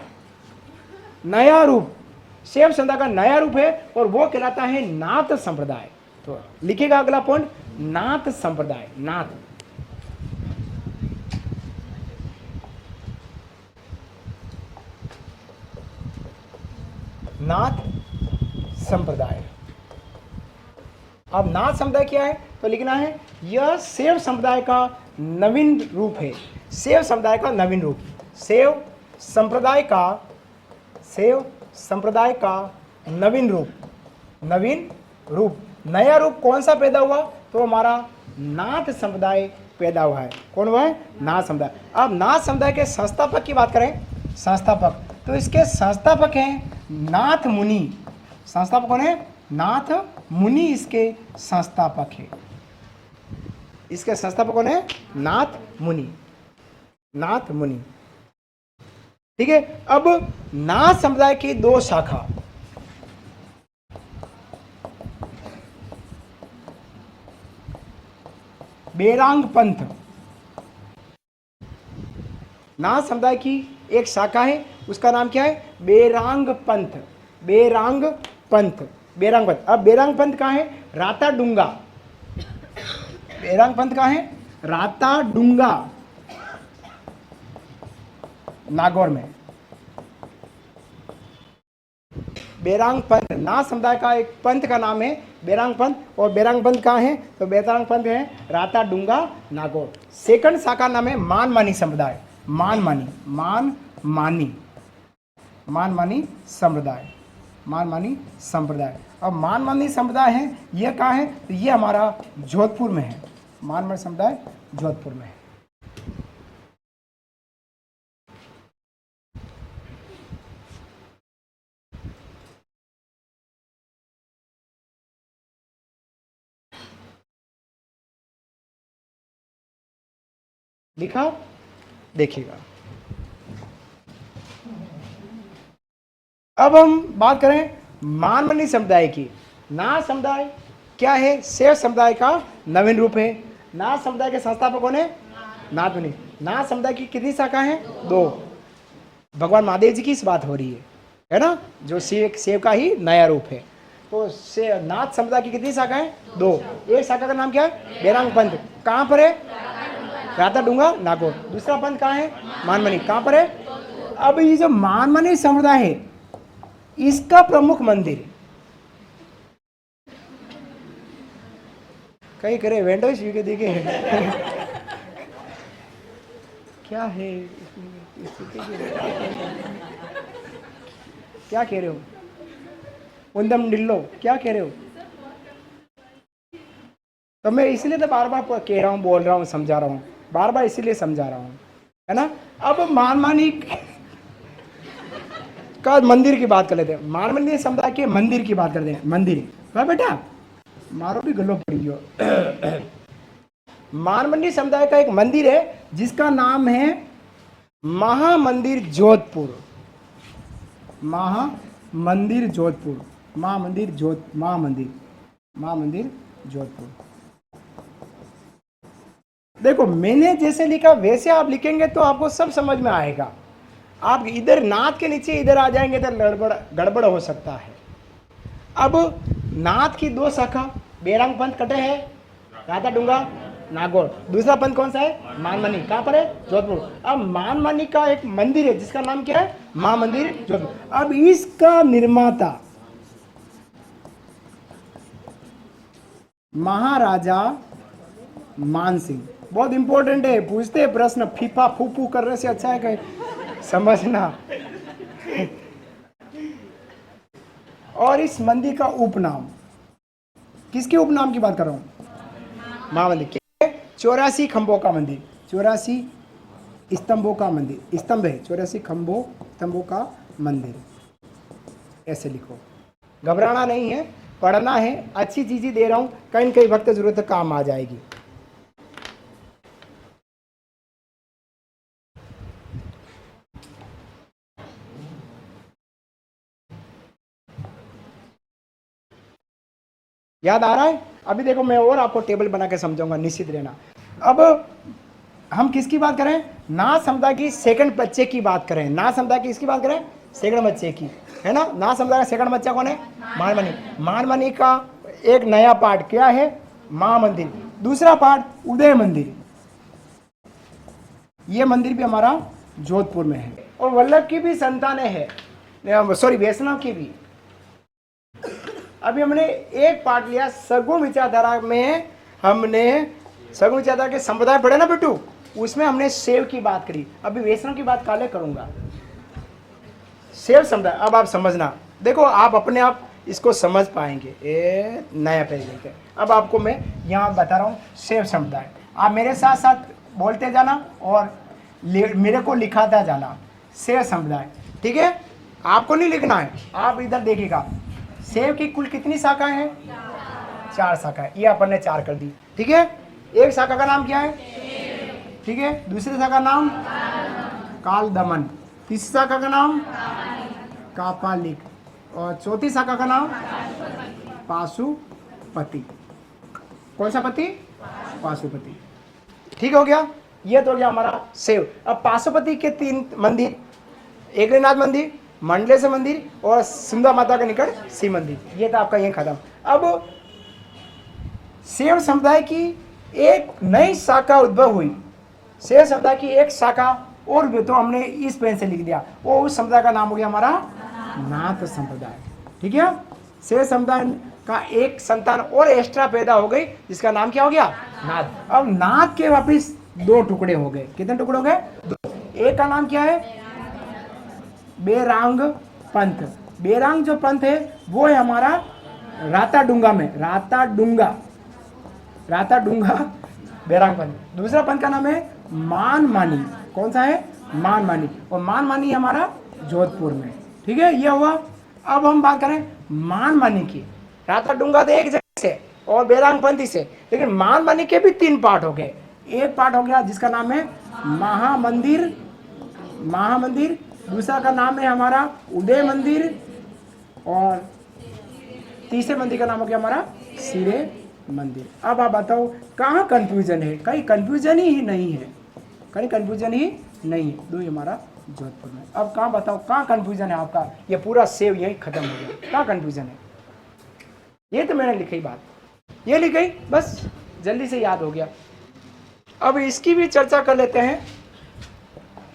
नया रूप। शैव समुदाय का नया रूप है और वो कहलाता है नाथ संप्रदाय। तो लिखेगा अगला पॉइंट, नाथ संप्रदाय। नाथ, नाथ संप्रदाय। अब नाथ संप्रदाय क्या है तो लिखना है यह शैव संप्रदाय का नवीन रूप है। शैव समुदाय का नवीन रूप, शैव संप्रदाय का, शैव संप्रदाय का नवीन रूप नया रूप कौन सा पैदा हुआ? तो हमारा नाथ समुदाय पैदा हुआ है। कौन हुआ है? नाथ समुदाय। अब नाथ समुदाय के संस्थापक की बात करें, संस्थापक, तो इसके संस्थापक हैं नाथ मुनि। संस्थापक कौन है? नाथ मुनि इसके संस्थापक है। इसके संस्थापक कौन है? नाथ मुनि, नाथ मुनि। ठीक है। अब नाथ समुदाय की दो शाखा, बेरांग पंथ, नाथ समुदाय की एक शाखा है, उसका नाम क्या है? बेरांग पंथ। बेरांग पंथ, बेरांग पंथ। अब बेरांग पंथ कहाँ है? राता डूंगा। बेरांग पंथ कहाँ है? राता डूंगा, नागौर में। बेरांग पंथ नाथ समुदाय का एक पंथ का नाम है बेरांग पंथ। और बेरांग पंथ कहाँ है? तो बेरांग पंथ है राता डूंगा, नागौर। सेकंड शाखा नाम है मानमानी समुदाय। मानमानी संप्रदाय, मानमानी संप्रदाय। अब मानमानी समुदाय है, यह कहाँ है? तो ये हमारा जोधपुर में है। मानमानी समुदाय जोधपुर में है। लिखा, देखिएगा। अब हम बात करें मानमनी समुदाय की। नाथ समुदाय क्या है? शैव समुदाय का नवीन रूप है। नाथ समुदाय के संस्थापक कौन है? नाथ मुनि। नाथ समुदाय की कितनी शाखा है? दो। भगवान महादेव जी की इस बात हो रही है ना, जो शिव का ही नया रूप है। तो नाथ समुदाय की कितनी शाखा है? दो। एक शाखा का नाम क्या है? बेरांग पंथ। कहाँ पर है? राता डूंगा, नागौर। दूसरा पंथ कहाँ है? मानमनी। कहाँ पर है? अब ये जो मानमनी समुदाय है, इसका प्रमुख मंदिर कहीं करे वेंडो के देखे क्या है? क्या कह रहे हो? उन्दम डिल्लो क्या कह रहे हो? तो मैं इसलिए तो बार बार कह रहा हूँ, बोल रहा हूँ, समझा रहा हूँ, बार बार इसीलिए समझा रहा हूँ, है ना। अब मानमानी का मंदिर की बात कर लेते हैं। मानमनी समुदाय के मंदिर की बात करते हैं। मंदिर क्या बेटा? मारो भी गलो पड़ी हो। मानमनी समुदाय का एक मंदिर है जिसका नाम है महामंदिर जोधपुर। महामंदिर जोधपुर, महामंदिर जोधपुर। देखो मैंने जैसे लिखा वैसे आप लिखेंगे तो आपको सब समझ में आएगा। आप इधर नाथ के नीचे इधर आ जाएंगे तो गड़बड़ हो सकता है। अब नाथ की दो शाखा, बेरांग पंथ कटे है, राता डूंगा, नागौर। दूसरा पंथ कौन सा है? मानमनी। कहाँ पर है? जोधपुर। अब मानमनी का एक मंदिर है जिसका नाम क्या है? महामंदिर जोधपुर। अब इसका निर्माता महाराजा मान सिंह। बहुत इंपॉर्टेंट है, पूछते हैं प्रश्न, फीफा फूफू करने से अच्छा है कहीं समझना। और इस मंदिर का उपनाम, किसके उपनाम की बात कर रहा हूं? महामंदिर। 84 खंभों का मंदिर, 84 स्तंभों का मंदिर, स्तंभ है 84 स्तंभों का मंदिर। ऐसे लिखो, घबराना नहीं है, पढ़ना है। अच्छी चीजें दे रहा हूं, कहीं न कहीं वक्त जरूरत काम आ जाएगी। याद आ रहा है? अभी देखो मैं और आपको टेबल बना के समझाऊंगा, निश्चित रहना। अब हम किसकी बात करें? नाथ समुदाय की सेकंड बच्चे की बात करें। नाथ समुदाय की इसकी बात करें? सेकंड बच्चे की, है ना। नाथ समुदाय का सेकंड बच्चा कौन है? मानमनी। मानमनी का एक नया पार्ट क्या है? महामंदिर। दूसरा पार्ट उदय मंदिर। ये मंदिर भी हमारा जोधपुर में है। और वल्लभ की भी संतानें हैं, सॉरी वैष्णव की भी। अभी हमने एक पार्ट लिया सगुण विचारधारा में, हमने सगुण विचारधारा के संप्रदाय पढ़े ना बेटू, उसमें हमने शैव की बात करी। अभी वैष्णव की बात काले करूंगा। सेव समुदाय। अब आप समझना, देखो आप अपने आप इसको समझ पाएंगे। ये नया पेज लेके अब आपको मैं यहाँ बता रहा हूँ सेव समुदाय। आप मेरे साथ साथ बोलते जाना और मेरे को लिखाता जाना सेव समुदाय, ठीक है। आपको नहीं लिखना है, आप इधर देखिएगा। सेव की कुल कितनी शाखाएं हैं? 4 शाखाएं। ये अपन ने 4 कर दी, ठीक है। एक शाखा का नाम क्या है? ठीक है। दूसरी शाखा का नाम काल दमन, तीसरी शाखा का नाम कापालिक, और चौथी शाखा का नाम पाशुपति। कौन सा पति? पाशुपति। ठीक हो गया। ये तो हो गया हमारा सेव। अब पाशुपति के 3 मंदिर, एकनाथ मंदिर, मंडलेश्वर मंदिर और सुंदर माता के निकट शिव मंदिर, ये तो आपका यही खत्म। अब सेव समुदाय की एक नई शाखा उद्भव हुई। सेव समुदाय की एक शाखा और भी, तो हमने इस पेन से लिख दिया। वो उस समुदाय का नाम हो गया हमारा नाथ संप्रदाय, ठीक है। सेव समुदाय का एक संतान और एक्स्ट्रा पैदा हो गई, जिसका नाम क्या हो गया? नाथ। अब नाथ के वापिस 2 टुकड़े हो गए। कितने टुकड़े हो गए? 2। एक का नाम क्या है? बेरांग पंथ। बेरांग जो पंथ है वो है हमारा राताडुंगा में, राताडुंगा बेरांग पंथ। दूसरा पंथ का नाम है मानमानी। कौन सा है? मानमानी। और मानमानी हमारा जोधपुर में, ठीक है। ये हुआ। अब हम बात करें मानमानी की। राताडुंगा तो एक जगह से और बेरांग पंथी से, लेकिन मानमानी के भी 3 पार्ट हो गए। एक पार्ट हो गया जिसका नाम है महामंदिर, दूसरा का नाम है हमारा उदय मंदिर, और तीसरे मंदिर का नाम हो गया हमारा सिरे मंदिर। अब आप बताओ कहाँ कंफ्यूजन है? कहीं कंफ्यूजन ही नहीं है, कहीं कंफ्यूजन ही नहीं है। 2 हमारा जोधपुर में। अब कहाँ बताओ कहाँ कंफ्यूजन है आपका? ये पूरा सेव यही खत्म हो गया। कहाँ कंफ्यूजन है? ये तो मैंने लिखी बात, ये लिखी, बस जल्दी से याद हो गया। अब इसकी भी चर्चा कर लेते हैं।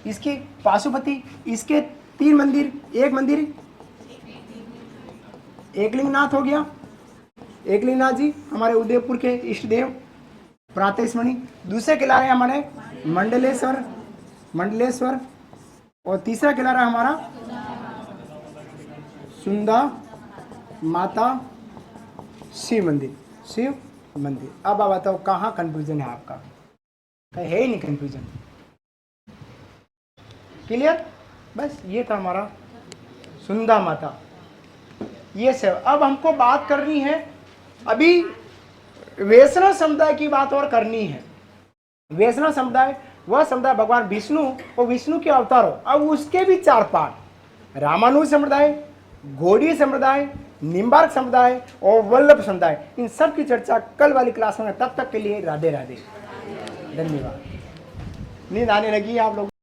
इसकी पाशुपति, इसके 3 मंदिर, एक मंदिर एकलिंगनाथ हो गया। एकलिंगनाथ जी हमारे उदयपुर के इष्ट देव प्रातस्मरणि। दूसरे किला है हमारे मंडलेश्वर, और तीसरा किला रहा हमारा सुंदा माता शिव मंदिर। अब आप बताओ कहाँ कंफ्यूजन है आपका? कहीं है ही नहीं कंफ्यूजन। क्लियर? बस ये था हमारा सुंदा माता, ये सब। अब हमको बात करनी है, अभी वैष्णव समुदाय की बात और करनी है। वैष्णव समुदाय वह समुदाय भगवान विष्णु और विष्णु के अवतारों, अब उसके भी 4 पार्ट, रामानुज समुदाय, गौड़ीय समुदाय, निम्बार्क समुदाय और वल्लभ समुदाय। इन सब की चर्चा कल वाली क्लास में। तब तक के लिए राधे राधे, धन्यवाद। नींद आने लगी आप लोग।